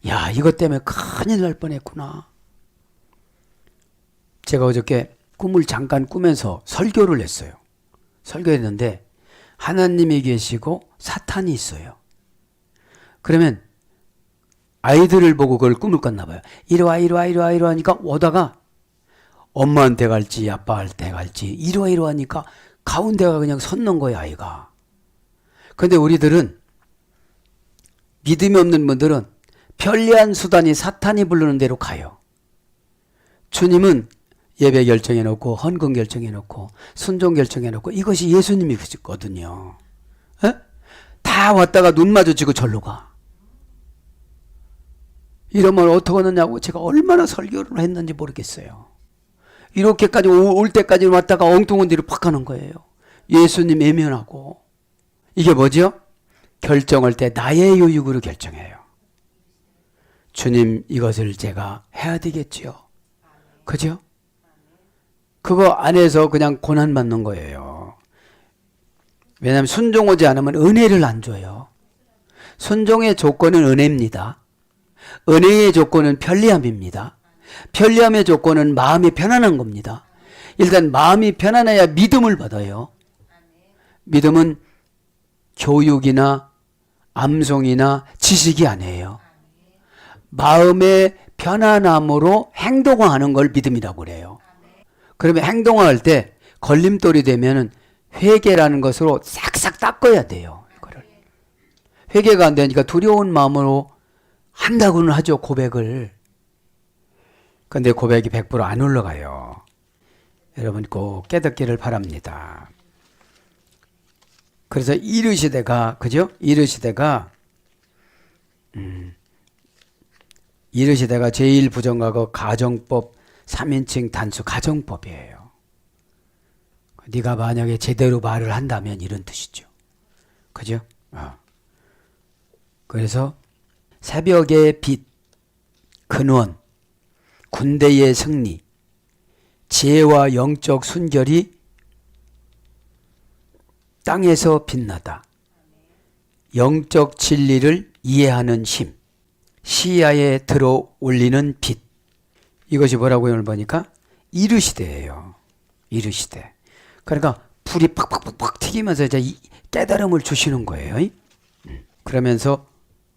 야, 이것 때문에 큰일 날 뻔했구나. 제가 어저께 꿈을 잠깐 꾸면서 설교를 했어요. 설교했는데 하나님이 계시고 사탄이 있어요. 그러면 아이들을 보고 그걸 꿈을 꿨나 봐요. 이리와 이리와 이리와 이리와 하니까 오다가 엄마한테 갈지 아빠한테 갈지 이리와 이리와 하니까 가운데가 그냥 섰는 거야, 아이가. 근데 우리들은 믿음이 없는 분들은 편리한 수단이 사탄이 부르는 대로 가요. 주님은 예배 결정해 놓고 헌금 결정해 놓고 순종 결정해 놓고 이것이 예수님이거든요. 에? 다 왔다가 눈 마주치고 절로 가. 이러면 어떻게 하느냐고 제가 얼마나 설교를 했는지 모르겠어요. 이렇게까지 올 때까지 왔다가 엉뚱한 데로 팍 가는 거예요. 예수님 외면하고. 이게 뭐죠? 결정할 때 나의 요육으로 결정해요. 주님 이것을 제가 해야 되겠지요. 그죠? 그거 안에서 그냥 고난받는 거예요. 왜냐하면 순종하지 않으면 은혜를 안 줘요. 순종의 조건은 은혜입니다. 은혜의 조건은 편리함입니다. 편리함의 조건은 마음이 편안한 겁니다. 일단 마음이 편안해야 믿음을 받아요. 믿음은 교육이나 암송이나 지식이 아니에요. 마음의 편안함으로 행동하는 걸 믿음이라고 그래요. 그러면 행동할 때 걸림돌이 되면은 회개라는 것으로 싹싹 닦아야 돼요. 이거를. 회개가 안 되니까 두려운 마음으로 한다고는 하죠, 고백을. 근데 고백이 100% 안 올라가요. 여러분 꼭 깨닫기를 바랍니다. 그래서 이르시되가, 그죠? 이르시되가 제1부정과거 가정법 3인칭 단수 가정법이에요. 네가 만약에 제대로 말을 한다면 이런 뜻이죠. 그죠? 그래서 새벽의 빛, 근원, 군대의 승리, 지혜와 영적 순결이 땅에서 빛나다. 영적 진리를 이해하는 힘, 시야에 들어 올리는 빛. 이것이 뭐라고 오늘 보니까 이르시되예요. 이르시되. 그러니까 불이 팍팍팍팍 튀기면서 이제 깨달음을 주시는 거예요. 그러면서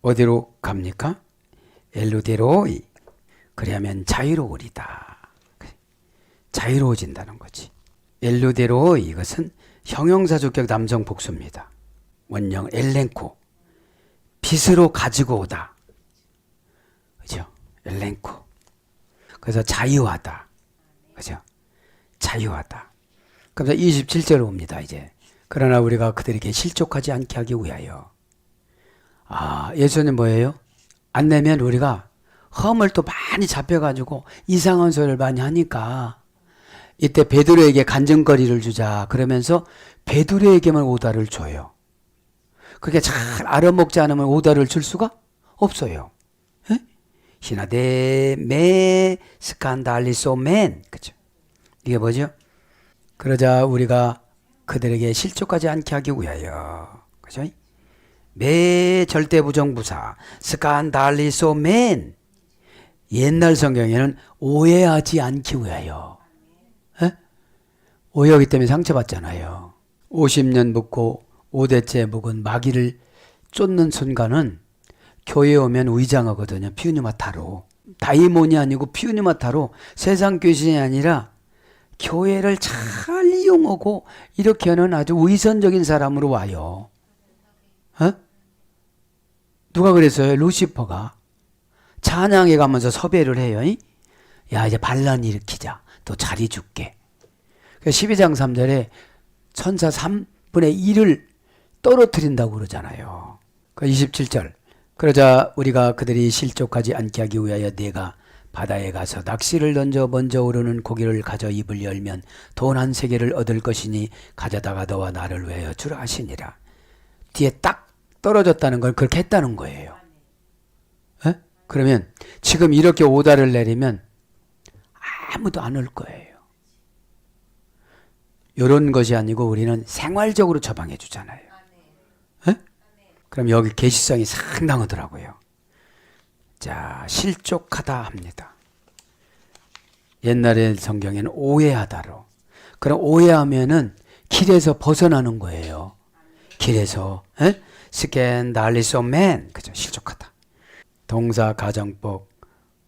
어디로 갑니까? 엘루데로. 그러면 자유로우리다. 자유로워진다는 거지. 엘루데로 이것은 형용사주격 남성 복수입니다. 원형 엘렌코. 빛으로 가지고 오다. 그죠? 엘렌코. 그래서 자유하다. 그죠? 자유하다. 그래서 27절로 옵니다, 이제. 그러나 우리가 그들에게 실족하지 않게 하기 위하여 예수님 뭐예요? 안 내면 우리가 허물 또 많이 잡혀가지고 이상한 소리를 많이 하니까 이때 베드로에게 간증거리를 주자 그러면서 베드로에게만 오다를 줘요. 그렇게 잘 알아먹지 않으면 오다를 줄 수가 없어요. 에? 히나데 메 스칸달리소멘, 그죠? 이게 뭐죠? 그러자 우리가 그들에게 실족하지 않게 하기 위하여, 그죠? 매 절대 부정부사 스칸달리소멘, 옛날 성경에는 오해하지 않기 위하여. 에? 오해하기 때문에 상처받잖아요. 50년 묵고 5대째 묵은 마귀를 쫓는 순간은 교회에 오면 위장하거든요. 피우니마타로. 다이몬이 아니고 피우니마타로 세상 귀신이 아니라 교회를 잘 이용하고 이렇게 하는 아주 위선적인 사람으로 와요. 누가 그랬어요? 루시퍼가. 찬양해 가면서 섭외를 해요. 야, 이제 반란 일으키자. 또 자리 줄게. 12장 3절에 천사 3분의 1을 떨어뜨린다고 그러잖아요. 27절. 그러자 우리가 그들이 실족하지 않게 하기 위하여 내가 바다에 가서 낚시를 던져 먼저 오르는 고기를 가져 입을 열면 돈 한 세계를 얻을 것이니 가져다가 너와 나를 위하여 주라 하시니라. 뒤에 딱 떨어졌다는 걸 그렇게 했다는 거예요. 에? 그러면 지금 이렇게 오다를 내리면 아무도 안 올 거예요. 이런 것이 아니고 우리는 생활적으로 처방해 주잖아요. 에? 그럼 여기 계시성이 상당하더라고요. 자, 실족하다 합니다. 옛날에 성경에는 오해하다로. 그럼 오해하면은 길에서 벗어나는 거예요. 길에서. 스캔달리소맨, 그죠? 실족하다. 동사, 가정법,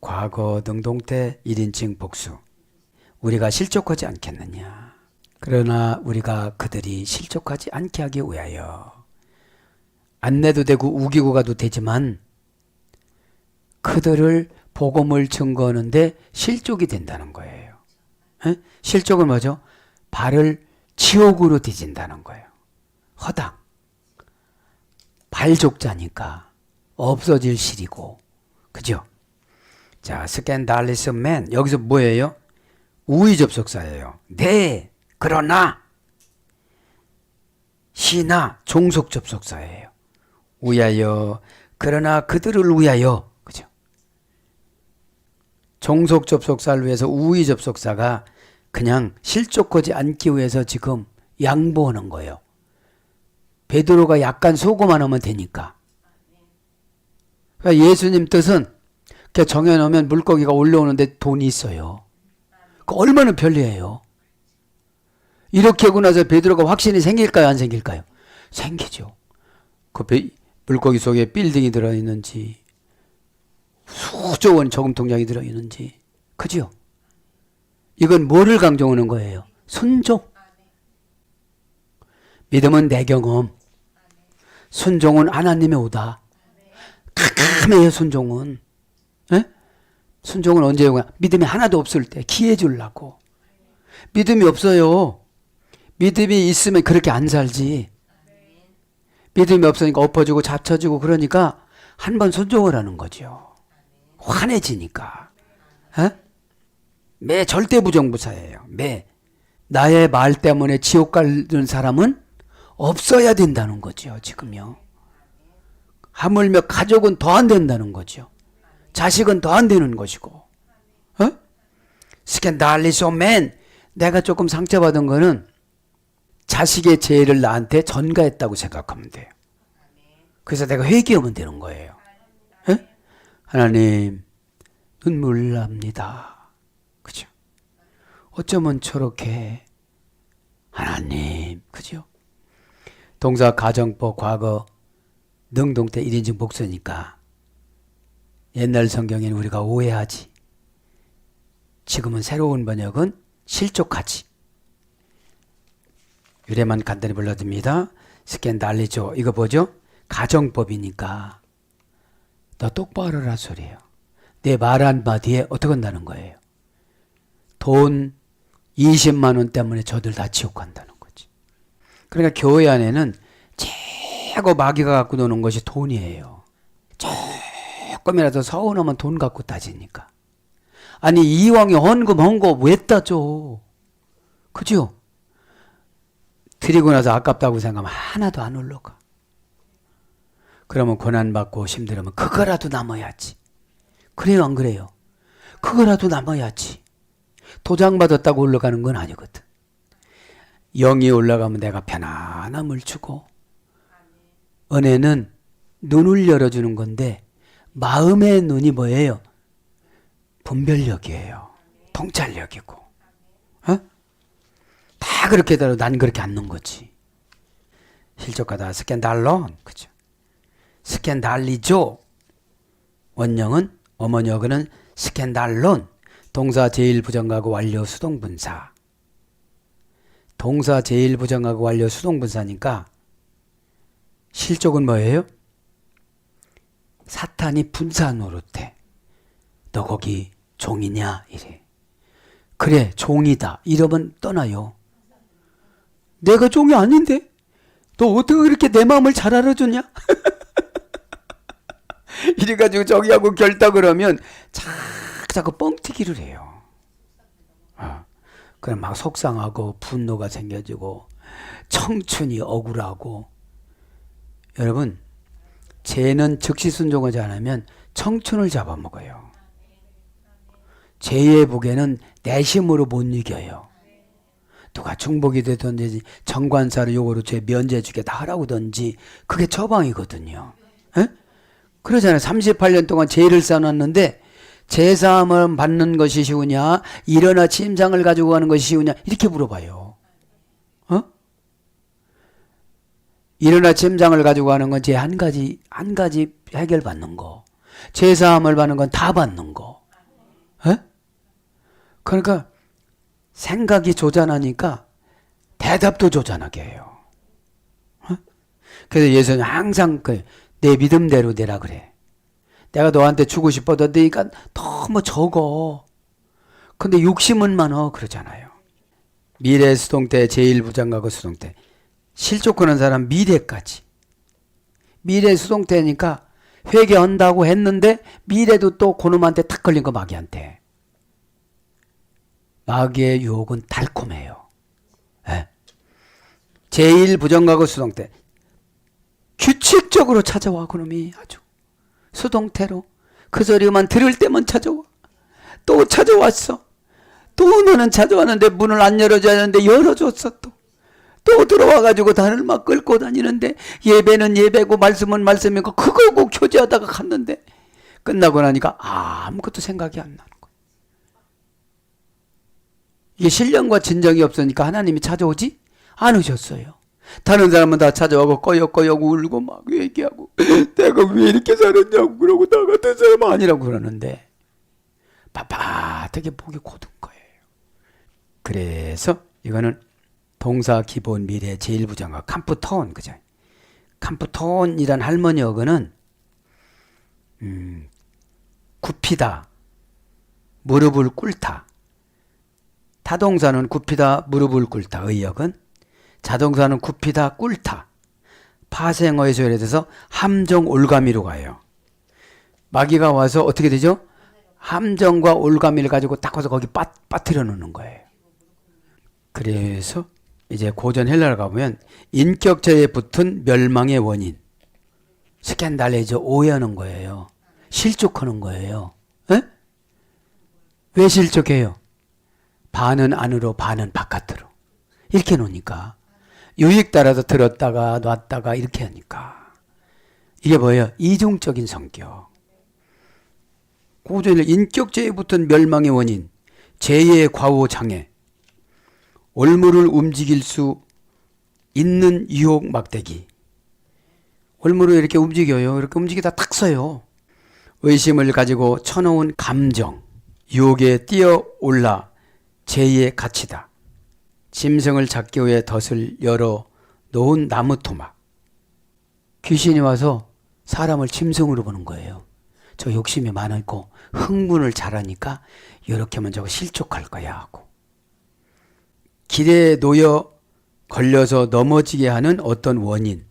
과거, 능동태, 1인칭 복수. 우리가 실족하지 않겠느냐. 그러나 우리가 그들이 실족하지 않게 하기 위하여 안 내도 되고 우기고 가도 되지만 그들을 복음을 증거하는데 실족이 된다는 거예요. 실족은 뭐죠? 발을 지옥으로 뒤진다는 거예요. 허당. 발족자니까 없어질 실이고. 그죠? 자, 스캔달리스맨. 여기서 뭐예요? 우의 접속사예요. 네, 그러나. 시나 종속 접속사예요. 위하여, 그러나 그들을 위하여. 그죠? 종속 접속사를 위해서 우의 접속사가 그냥 실족하지 않기 위해서 지금 양보하는 거예요. 베드로가 약간 소고만 하면 되니까. 그러니까 예수님 뜻은 그냥 정해놓으면 물고기가 올라오는데 돈이 있어요. 그 얼마나 편리해요. 이렇게 하고 나서 베드로가 확신이 생길까요? 안 생길까요? 생기죠. 그 물고기 속에 빌딩이 들어있는지 수조 원 저금통량이 들어있는지. 그죠? 이건 뭐를 강조하는 거예요? 순종. 믿음은 내 경험. 순종은 하나님의 오다. 캄캄해요, 순종은. 에? 순종은 언제 오냐? 믿음이 하나도 없을 때 기회 주려고. 믿음이 없어요. 믿음이 있으면 그렇게 안 살지. 믿음이 없으니까 엎어지고 잡쳐지고 그러니까 한 번 순종을 하는 거죠. 환해지니까. 에? 매 절대 부정부사예요. 매. 나의 말 때문에 지옥 가는 사람은 없어야 된다는 거죠. 지금요. 하물며 가족은 더 안 된다는 거죠. 자식은 더 안 되는 것이고. 스캔달리소맨. 내가 조금 상처받은 거는 자식의 죄를 나한테 전가했다고 생각하면 돼요. 그래서 내가 회개하면 되는 거예요. 하나님, 눈물 납니다. 그죠? 어쩌면 저렇게. 하나님, 그죠? 동사, 가정법, 과거, 능동태 1인칭 복수니까 옛날 성경에는 우리가 오해하지. 지금은 새로운 번역은 실족하지. 유래만 간단히 불러듭니다. 스캔달리죠. 이거 뭐죠? 가정법이니까 너 똑바로 하라 소리예요. 내 말 한마디에 어떻게 한다는 거예요? 돈 20만 원 때문에 저들 다 지옥 간다는 거지. 그러니까 교회 안에는 최고 마귀가 갖고 노는 것이 돈이에요. 조금이라도 서운하면 돈 갖고 따지니까. 아니 이왕에 헌금 한 거 왜 따져? 그죠? 드리고 나서 아깝다고 생각하면 하나도 안 올라가. 그러면 고난받고 힘들으면 그거라도 남아야지. 그래요 안 그래요? 그거라도 남아야지. 도장 받았다고 올라가는 건 아니거든. 영이 올라가면 내가 편안함을 주고, 은혜는 눈을 열어주는 건데 마음의 눈이 뭐예요? 분별력이에요. 통찰력이고. 어? 다 그렇게 되도 난 그렇게 안 넣은 거지. 실적가다 스캔달론, 그죠? 스캔달리죠. 원형은 어머니어그는 스캔달론. 동사 제1부정하고 완료 수동분사. 동사 제1부정하고 완료 수동분사니까 실족은 뭐예요? 사탄이 분사 노릇해. 너 거기 종이냐? 이래. 그래 종이다. 이러면 떠나요. 내가 종이 아닌데? 너 어떻게 그렇게 내 마음을 잘 알아줬냐? 이래가지고 저기하고 결탁 그러면 자꾸 뻥튀기를 해요. 그럼 막 속상하고 분노가 생겨지고 청춘이 억울하고. 여러분 죄는 즉시 순종하지 않으면 청춘을 잡아먹어요. 죄의 복에는 내심으로 못 이겨요. 누가 중복이 되든지 정관사를 요거로 죄 면제해주겠다 하라고든지 그게 처방이거든요. 에? 그러잖아요. 38년 동안 죄를 쌓아놨는데 제사함을 받는 것이 쉬우냐, 일어나 침상을 가지고 가는 것이 쉬우냐, 이렇게 물어봐요. 어? 일어나 침상을 가지고 가는 건 제 한 가지 해결받는 거. 제사함을 받는 건 다 받는 거. 에? 그러니까 생각이 조잔하니까 대답도 조잔하게 해요. 어? 그래서 예수는 항상 내 믿음대로 되라 그래. 내가 너한테 주고 싶어도 네가 너무 적어. 근데 욕심은 많어 그러잖아요. 미래 수동태 제1부장하고 수동태. 실족하는 사람 미래까지. 미래 수동태니까 회개한다고 했는데 미래도 또 그놈한테 탁 걸린 거 마귀한테. 마귀의 유혹은 달콤해요. 네. 제1부정하고 수동태. 규칙적으로 찾아와 그놈이 아주. 수동태로 그 소리만 들을 때만 찾아와. 또 찾아왔어. 또 너는 찾아왔는데 문을 안 열어줘야 하는데 열어줬어. 또 들어와가지고 단을 막 끌고 다니는데 예배는 예배고 말씀은 말씀이고 그거고 교제하다가 갔는데 끝나고 나니까 아무것도 생각이 안 나는 거야. 이게 신령과 진정이 없으니까 하나님이 찾아오지 않으셨어요. 다른 사람은 다 찾아오고 꺼역꺼역 울고 막 얘기하고 내가 왜 이렇게 살았냐고 그러고 나 같은 사람은 아니라고 그러는데 빳빳하게 보기 고든 거예요. 그래서 이거는 동사 기본 미래 제1부정과 캄프톤, 그죠? 캄프톤이란 할머니어그는 굽히다, 무릎을 꿇다. 타동사는 굽히다, 무릎을 꿇다. 의역은 자동사는 굽히다, 꿇다. 파생어에서 예를 들어서 함정 올가미로 가요. 마귀가 와서 어떻게 되죠? 함정과 올가미를 가지고 딱 와서 거기 빠뜨려 놓는 거예요. 그래서 이제 고전 헬라를 가보면 인격체에 붙은 멸망의 원인. 스캔달레죠. 오해하는 거예요. 실족하는 거예요. 에? 왜 실족해요? 반은 안으로 반은 바깥으로. 이렇게 놓으니까. 유익 따라서 들었다가 놨다가 이렇게 하니까. 이게 뭐예요? 이중적인 성격. 고전에 인격체에 붙은 멸망의 원인. 죄의 과오 장애. 올무를 움직일 수 있는 유혹 막대기. 올무를 이렇게 움직여요. 이렇게 움직이다 탁 서요. 의심을 가지고 쳐놓은 감정. 유혹에 뛰어올라 죄의 가치다. 짐승을 잡기 위해 덫을 열어 놓은 나무 토막. 귀신이 와서 사람을 짐승으로 보는 거예요. 저 욕심이 많고 흥분을 잘하니까 이렇게 하면 저거 실족할 거야 하고. 길에 놓여 걸려서 넘어지게 하는 어떤 원인.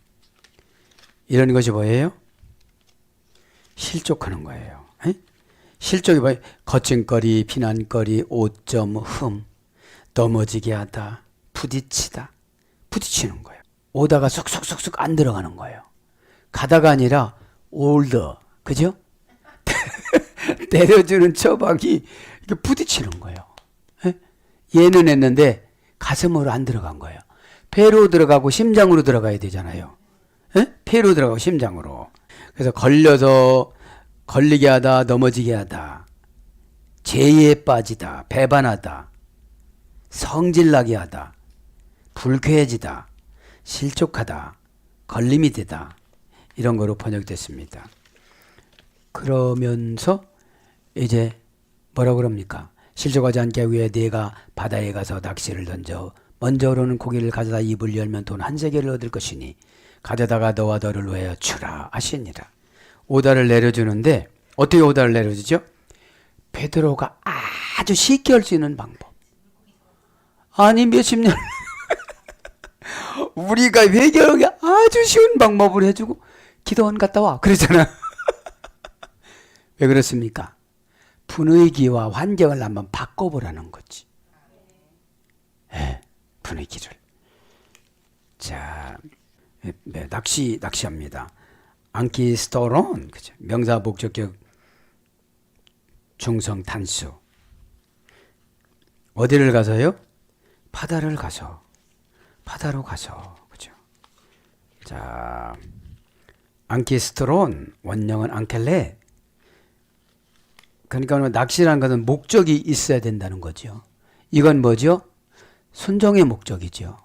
이런 것이 뭐예요? 실족하는 거예요. 에? 실족이 뭐예요? 거친거리, 비난거리, 오점, 흠, 넘어지게 하다, 부딪히다, 부딪히는 거예요. 오다가 쑥쑥쑥쑥 안 들어가는 거예요. 가다가 아니라 올더, 그죠? 때려주는 처방이 이렇게 부딪히는 거예요. 에? 얘는 했는데 가슴으로 안 들어간 거예요. 폐로 들어가고 심장으로 들어가야 되잖아요. 에? 폐로 들어가고 심장으로. 그래서 걸려서 걸리게 하다, 넘어지게 하다, 죄에 빠지다, 배반하다, 성질나게 하다, 불쾌해지다, 실족하다, 걸림이 되다, 이런 거로 번역됐습니다. 그러면서 이제 뭐라고 그럽니까? 실족하지 않게 하기 위해 네가 바다에 가서 낚시를 던져 먼저 오르는 고기를 가져다 입을 열면 돈 한 세겔을 얻을 것이니 가져다가 너와 너를 위하여 주라 하시니라. 오다를 내려주는데 어떻게 오다를 내려주죠? 베드로가 아주 쉽게 할 수 있는 방법. 아니 몇십 년 우리가 회개하기 아주 쉬운 방법을 해주고 기도원 갔다 와 그러잖아. 왜 그렇습니까? 분위기와 환경을 한번 바꿔보라는 거지. 네, 분위기를. 자, 네, 낚시합니다. 안키스토론, 그죠? 명사 목적격 중성 단수. 어디를 가서요? 바다를 가서, 바다로 가서, 그죠? 자, 안키스토론 원형은 안켈레. 그러니까 낚시라는 것은 목적이 있어야 된다는 거죠. 이건 뭐죠? 순종의 목적이죠.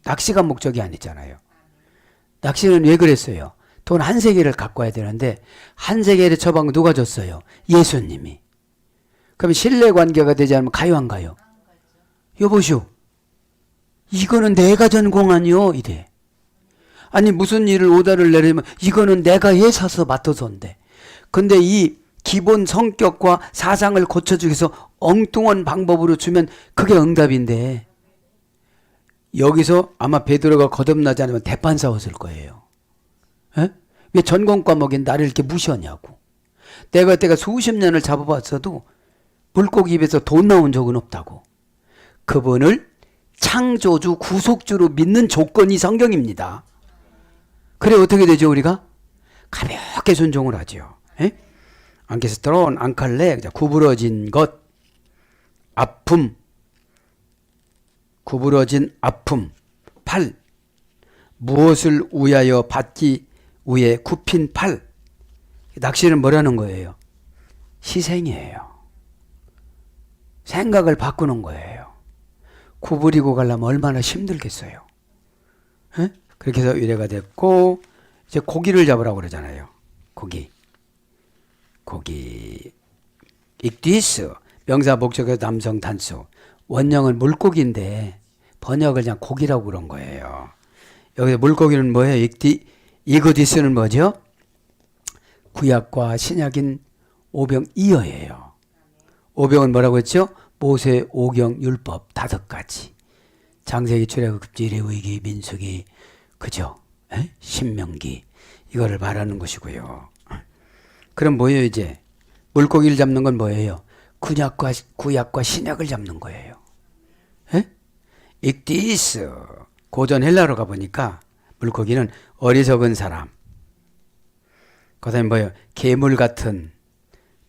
낚시가 목적이 아니잖아요. 낚시는 왜 그랬어요? 돈 한 세겔을 갖고 와야 되는데 한 세겔의 처방을 누가 줬어요? 예수님이. 그럼 신뢰관계가 되지 않으면 가요 안 가요? 여보시오. 이거는 내가 전공하니요 이래. 아니 무슨 일을 오다를 내리면 이거는 내가 해서서 맡아서인데. 근데 이 기본 성격과 사상을 고쳐주기 위해서 엉뚱한 방법으로 주면 그게 응답인데 여기서 아마 베드로가 거듭나지 않으면 대판 싸웠을 거예요. 에? 왜 전공 과목인 나를 이렇게 무시하냐고. 내가 수십 년을 잡아봤어도 물고기 입에서 돈 나온 적은 없다고. 그분을 창조주 구속주로 믿는 조건이 성경입니다. 그래 어떻게 되죠 우리가? 가볍게 순종을 하죠. 에? 안케스트론, 안칼레, 구부러진 것, 아픔, 구부러진 아픔, 팔, 무엇을 위하여 받기 위해 굽힌 팔. 낚시는 뭐라는 거예요? 희생이에요. 생각을 바꾸는 거예요. 구부리고 가려면 얼마나 힘들겠어요. 에? 그렇게 해서 의뢰가 됐고 이제 고기를 잡으라고 그러잖아요. 고기. 익디스 명사 목적에서 남성 단수 원형은 물고기인데 번역을 그냥 고기라고 그런 거예요. 여기서 물고기는 뭐예요? 이그디스는 뭐죠? 구약과 신약인 오병이어예요. 오병은 뭐라고 했죠? 모세, 오경, 율법 5가지. 장세기, 출애굽기, 레위기, 민수기, 그죠? 에? 신명기 이거를 말하는 것이고요. 그럼 뭐예요 이제? 물고기를 잡는 건 뭐예요? 구약과 신약을 잡는 거예요. 에? 익디스 고전 헬라로 가보니까 물고기는 어리석은 사람. 그 다음에 뭐예요? 괴물 같은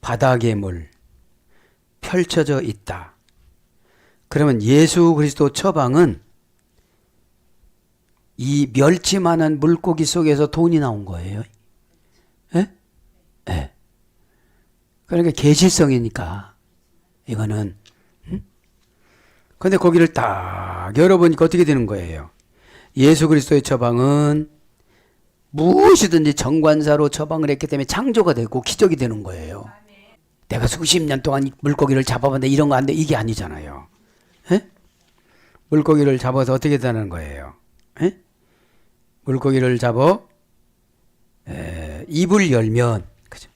바다 괴물 펼쳐져 있다. 그러면 예수 그리스도 처방은 이 멸치만한 물고기 속에서 돈이 나온 거예요. 예? 예. 그러니까 계시성이니까 이거는 근데 거기를 딱 열어보니까 어떻게 되는 거예요? 예수 그리스도의 처방은 무엇이든지 정관사로 처방을 했기 때문에 창조가 되고 기적이 되는 거예요. 내가 수십 년 동안 물고기를 잡아봤는데 이런 거 안 돼. 이게 아니잖아요. 에? 물고기를 잡아서 어떻게 되는 거예요? 에? 물고기를 잡아 입을 열면 그죠?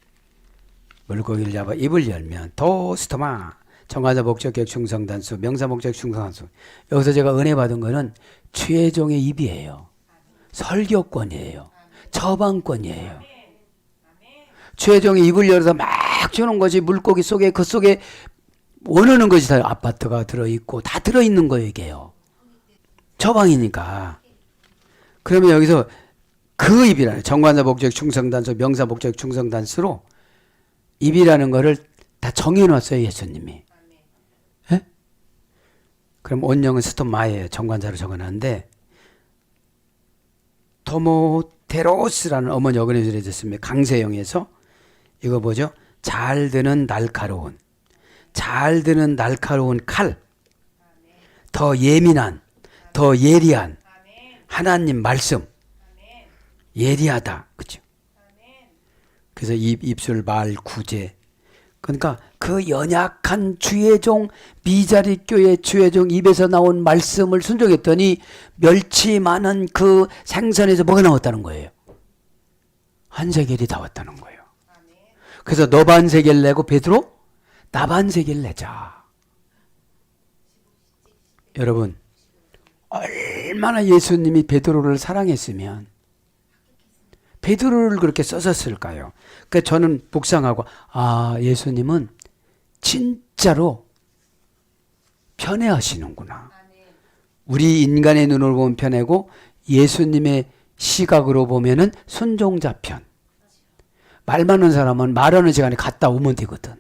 물고기를 잡아 입을 열면 도스토마 정관사 목적격 충성단수 명사 목적 충성단수. 여기서 제가 은혜 받은 거는 최종의 입이에요. 설교권이에요. 처방권이에요. 최종이 입을 열어서 막 주는 것이 물고기 속에 그 속에 원하는 것이 다 아파트가 들어있고 다 들어있는 거예요. 이게요. 처방이니까. 그러면 여기서 그 입이라는 정관사 목적 충성단수 명사 목적 충성단수로 입이라는 거를 다 정해놨어요. 예수님이. 예? 그럼 온영은 스토마예요. 정관사로 적어놨는데 토모테로스라는 어머니 어근에서 됐습니다. 강세형에서 이거 뭐죠? 잘 드는 날카로운 칼, 더 예민한, 더 예리한 하나님 말씀, 예리하다, 그렇죠? 그래서 입술 말 구제. 그러니까 그 연약한 주의 종 미자리 교회 주의 종 입에서 나온 말씀을 순종했더니 멸치 많은 그 생선에서 뭐가 나왔다는 거예요? 한 세겔이 나왔다는 거예요. 그래서 너 반 세겔 내고 베드로 나 반 세겔 내자. 여러분 얼마나 예수님이 베드로를 사랑했으면 베드로를 그렇게 써셨을까요? 그러니까 저는 묵상하고 예수님은 진짜로 편애하시는구나. 우리 인간의 눈으로 보면 편애고 예수님의 시각으로 보면은 순종자 편. 말 많은 사람은 말하는 시간에 갔다 오면 되거든.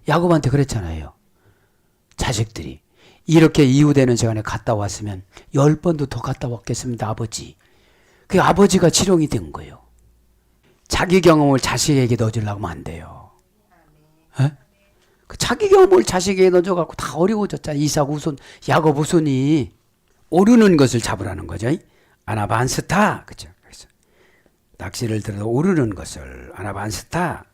야곱한테 그랬잖아요. 자식들이 이렇게 이후되는 시간에 갔다 왔으면 10번도 더 갔다 왔겠습니다. 아버지. 그 아버지가 치룡이 된 거예요. 자기 경험을 자식에게 넣어주려고 하면 안 돼요. 그 자기 경험을 자식에게 넣어줘갖고 다 어려워졌잖아. 이삭 우손, 야곱 우손이 오르는 것을 잡으라는 거죠. 아나반스타. 그죠? 그래서 낚시를 들어도 오르는 것을 아나반스타.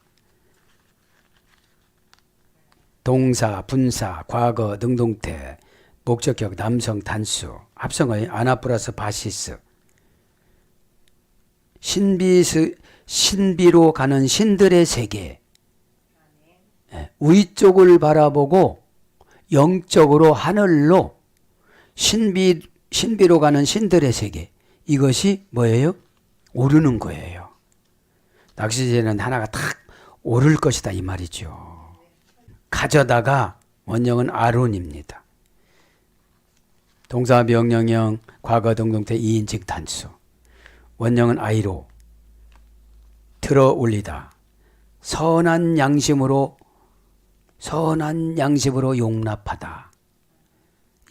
동사, 분사, 과거, 능동태, 목적격, 남성, 단수, 합성어의 아나 플러스 바시스. 신비로 가는 신들의 세계. 위쪽을 바라보고 영적으로 하늘로 신비로 가는 신들의 세계. 이것이 뭐예요? 오르는 거예요. 낚시제는 하나가 탁 오를 것이다 이 말이죠. 가져다가 원형은 아론입니다. 동사 명령형 과거 등동태 2인칭 단수. 원형은 아이로 들어 올리다. 선한 양심으로 용납하다.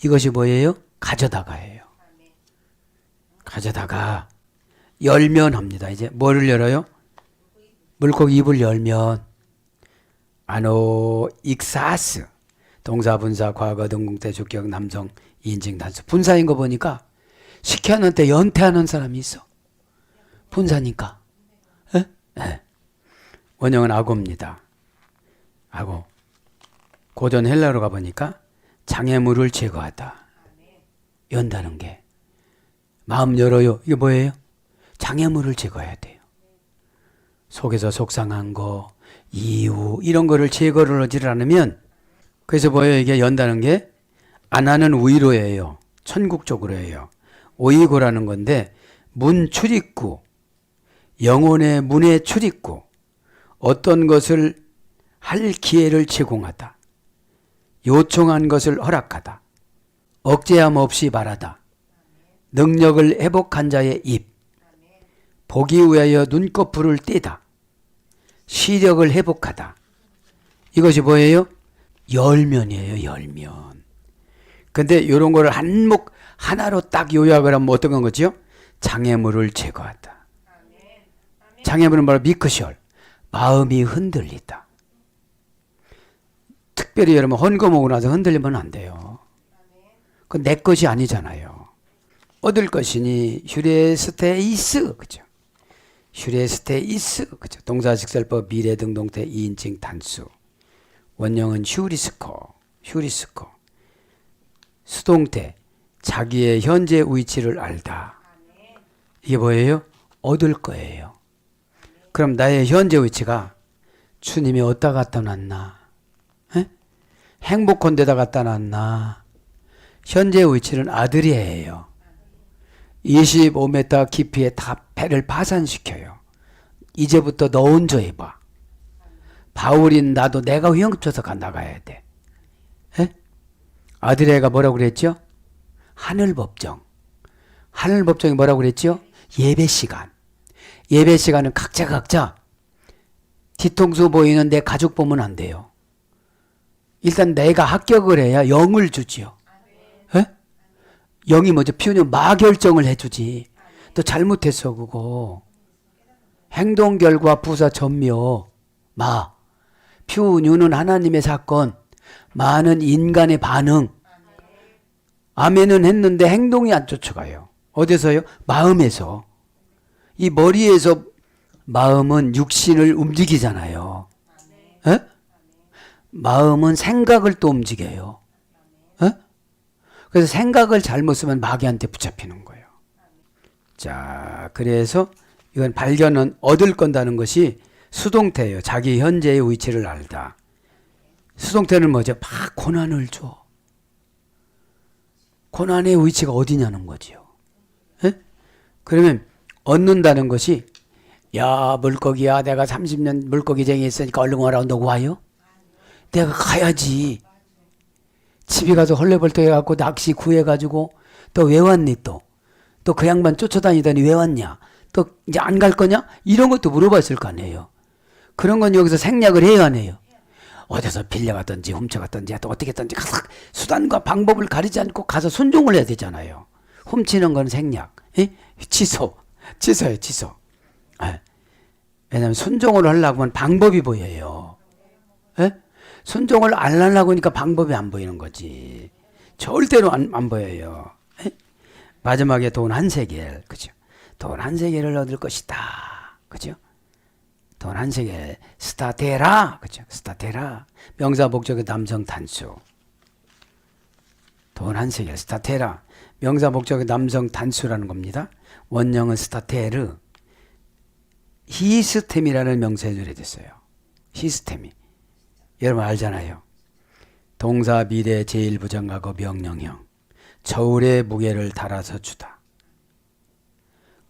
이것이 뭐예요? 가져다가예요. 가져다가 열면 합니다. 이제 뭐를 열어요? 물고기 입을 열면 아노 익사스. 동사 분사 과거 등공태 주격 남성 2인칭 단수. 분사인 거 보니까 시켰는데 연태하는 사람이 있어. 분사니까. 원형은 아고입니다. 아고. 고전 헬라로 가보니까 장애물을 제거하다. 연다는 게. 마음 열어요. 이게 뭐예요? 장애물을 제거해야 돼요. 속에서 속상한 거, 이유 이런 거를 제거를 하지 않으면 그래서 뭐예요? 이게 연다는 게 안 하는 위로예요. 천국 쪽으로예요. 오이고라는 건데 문 출입구, 영혼의 문의 출입구, 어떤 것을 할 기회를 제공하다. 요청한 것을 허락하다. 억제함 없이 말하다. 능력을 회복한 자의 입. 보기 위하여 눈꺼풀을 떼다. 시력을 회복하다. 이것이 뭐예요? 열면이에요. 열면. 근데 이런 거를 한목 하나로 딱 요약을 하면 어떤 거죠? 장애물을 제거하다. 장애물은 바로 미크셜. 마음이 흔들리다. 특별히 여러분 헌금 오고 나서 흔들리면 안 돼요. 그건 내 것이 아니잖아요. 얻을 것이니 휴레스테이스. 그죠? 휴레스테이스. 그죠? 동사식설법 미래 등동태 2인칭 단수. 원형은 휴리스코. 수동태. 자기의 현재 위치를 알다. 이게 뭐예요? 얻을 거예요. 그럼 나의 현재 위치가 주님이 어디다 갖다 놨나? 행복한 데다 갖다 놨나? 현재 위치는 아들이에요. 25m 깊이에 다 배를 파산시켜요. 이제부터 너 온조해봐. 바울인 나도 내가 휘영쳐서 나가야 돼. 에? 아드레가 뭐라고 그랬죠? 하늘법정. 하늘법정이 뭐라고 그랬죠? 예배시간. 예배시간은 각자 뒤통수 보이는 내 가족 보면 안 돼요. 일단 내가 합격을 해야 영을 주지요. 에? 영이 먼저 피우는 마결정을 해주지. 또 잘못했어 그거. 행동 결과 부사 전묘 마 피우는 하나님의 사건, 마는 인간의 반응. 아멘은 했는데 행동이 안 쫓아가요. 어디서요? 마음에서. 이 머리에서 마음은 육신을 움직이잖아요. 에? 마음은 생각을 또 움직여요. 에? 그래서 생각을 잘못 쓰면 마귀한테 붙잡히는 거예요. 자, 그래서 이건 발견은 얻을 건다는 것이 수동태예요. 자기 현재의 위치를 알다. 수동태는 뭐죠? 막 고난을 줘. 고난의 위치가 어디냐는 거지요. 에? 그러면 얻는다는 것이 야 물고기야 내가 30년 물고기쟁이 했으니까 얼른 와라. 너 와요? 내가 가야지. 집에 가서 헐레벌떡 해갖고 낚시 구해가지고 또 왜 왔니 또? 또 그 양반 쫓아다니더니 왜 왔냐? 또 이제 안 갈 거냐? 이런 것도 물어봤을 거 아니에요. 그런 건 여기서 생략을 해야 하네요. 어디서 빌려갔든지 훔쳐갔든지 또 어떻게 했든지 수단과 방법을 가리지 않고 가서 순종을 해야 되잖아요. 훔치는 건 생략. 에? 취소예요. 취소. 에? 왜냐하면 순종을 하려고 하면 방법이 보여요. 에? 순종을 안 하려고 하니까 방법이 안 보이는 거지. 절대로 안 보여요. 에? 마지막에 돈 한 세겔. 그죠? 돈 한 세겔을 얻을 것이다. 그죠? 돈 한 세겔. 스타테라. 그죠? 스타테라. 명사 목적의 남성 단수. 돈 한 세겔. 스타테라. 명사 목적의 남성 단수라는 겁니다. 원형은 스타테르. 히스템이라는 명사에 들어있어요. 히스템이. 여러분 알잖아요. 동사 미래 제1부정하고 명령형. 저울의 무게를 달아서 주다.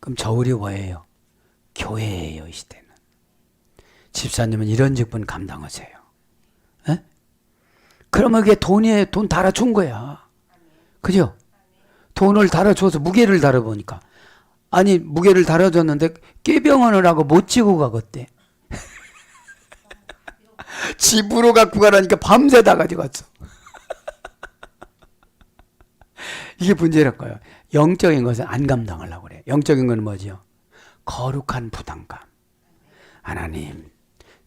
그럼 저울이 뭐예요? 교회예요. 이 시대는. 집사님은 이런 직분 감당하세요. 에? 그러면 그게 돈이에요. 돈 달아준 거야. 그죠? 돈을 달아줘서 무게를 달아보니까 아니 무게를 달아줬는데 꾀병원을 하고 못 지고 가겠대. 집으로 갖고 가라니까 밤새 다 가져갔어. 이게 문제랄까요? 영적인 것은 안 감당하려고 그래. 영적인 건 뭐죠? 거룩한 부담감. 하나님,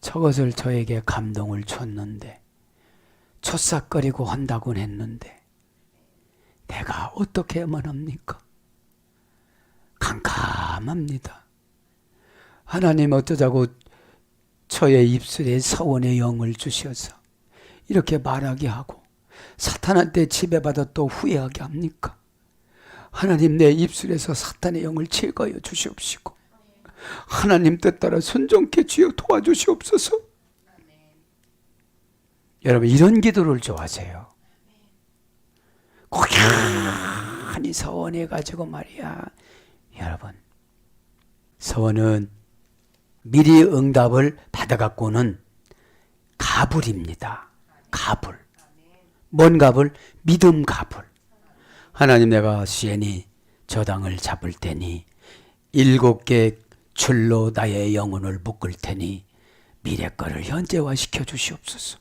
저것을 저에게 감동을 줬는데 초싹거리고 한다곤 했는데 내가 어떻게 해야만 합니까? 캄캄합니다. 하나님 어쩌자고 저의 입술에 서원의 영을 주셔서 이렇게 말하게 하고 사탄한테 지배받아 또 후회하게 합니까? 하나님 내 입술에서 사탄의 영을 제거하여 주시옵시고 하나님 뜻 따라 순종케 주여 도와주시옵소서. 여러분 이런 기도를 좋아하세요. 고향히 서원해가지고 말이야. 여러분 서원은 미리 응답을 받아갖고는 가불입니다. 가불. 뭔 가불? 믿음 가불. 하나님 내가 시엔이 저 당을 잡을 테니 7개 줄로 나의 영혼을 묶을 테니 미래 거를 현재화시켜 주시옵소서.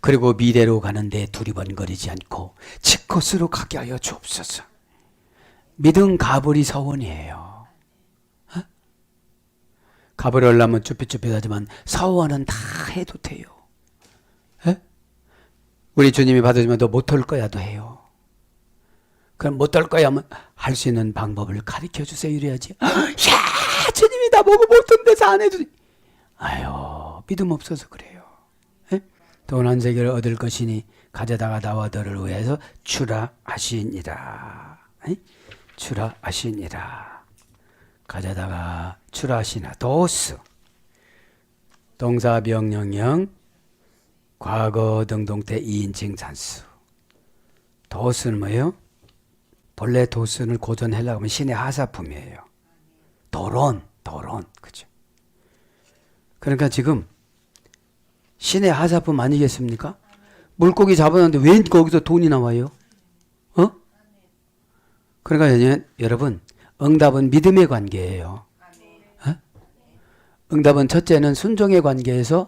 그리고 미래로 가는데 두리번거리지 않고 직곳으로 가게 하여 주옵소서. 믿음 가불이 서원이에요. 어? 가불을 하려면 쭈삣쭈삣하지만 서원은 다 해도 돼요. 에? 우리 주님이 받으시면 너 못할 거야도 해요. 그럼 못할 거야 하면 할 수 있는 방법을 가르쳐 주세요 이래야지. 야 주님이 나보고 못한 데서 안 해주니. 아유 믿음 없어서 그래요. 에? 돈 한 세계를 얻을 것이니 가져다가 나와 너를 위해서 주라 하시니라. 에? 주라 하시니라. 가져다가 주라 하시나. 도스. 동사 명령형 과거 등동태 2인칭 산수. 도스는 뭐예요? 본래 도슨을 고전 헬라어 하면 신의 하사품이에요. 도론, 그죠? 그러니까 지금 신의 하사품 아니겠습니까? 물고기 잡았는데 왜 거기서 돈이 나와요? 어? 그러니까 여러분, 응답은 믿음의 관계예요. 어? 응답은 첫째는 순종의 관계에서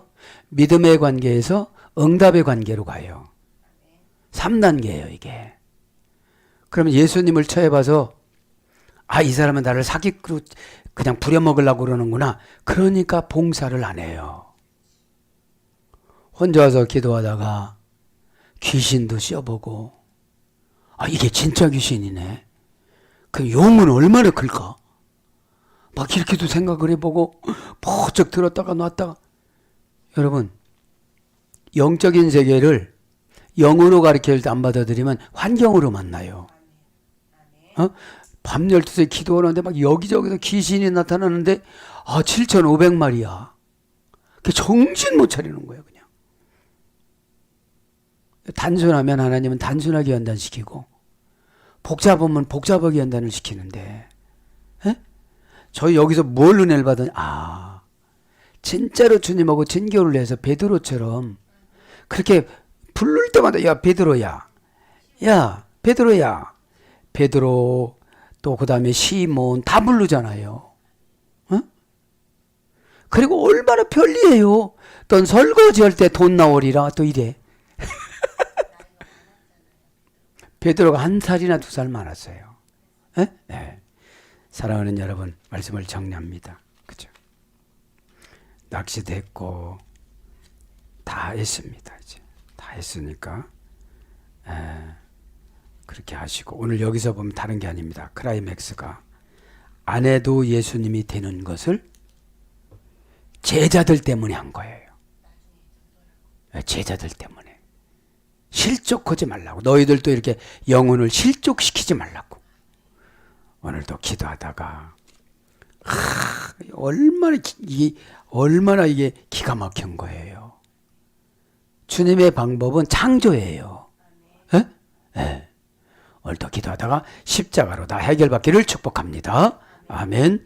믿음의 관계에서 응답의 관계로 가요. 3단계예요, 이게. 그러면 예수님을 처해봐서 이 사람은 나를 사기꾼으로 그냥 부려먹으려고 그러는구나. 그러니까 봉사를 안 해요. 혼자 와서 기도하다가 귀신도 씌어보고 이게 진짜 귀신이네. 그 용은 얼마나 클까? 막 이렇게도 생각을 해보고 번쩍 들었다가 놨다가. 여러분, 영적인 세계를 영으로 가르칠 때 안 받아들이면 환경으로 만나요. 밤 12시에 기도하는데 막 여기저기서 귀신이 나타나는데 7,500마리야. 그 정신 못 차리는 거예요, 그냥. 단순하면 하나님은 단순하게 연단시키고 복잡하면 복잡하게 연단을 시키는데 저희 여기서 뭘 은혜를 받으니 진짜로 주님하고 진교를 해서 베드로처럼 그렇게 부를 때마다 야 베드로야 베드로 또 그 다음에 시몬 다 부르잖아요. 그리고 얼마나 편리해요. 또 설거지 할 때 돈 나오리라 또 이래. 베드로가 1살이나 2살 많았어요. 네. 사랑하는 여러분, 말씀을 정리합니다. 그죠? 낚시도 했고 다 했습니다. 이제 다 했으니까 그렇게 하시고 오늘 여기서 보면 다른 게 아닙니다. 클라이맥스가 안 해도 예수님이 되는 것을 제자들 때문에 한 거예요. 제자들 때문에. 실족하지 말라고. 너희들도 이렇게 영혼을 실족시키지 말라고. 오늘도 기도하다가 얼마나 이게 기가 막힌 거예요. 주님의 방법은 창조예요. 오늘도 기도하다가 십자가로 다 해결받기를 축복합니다. 아멘.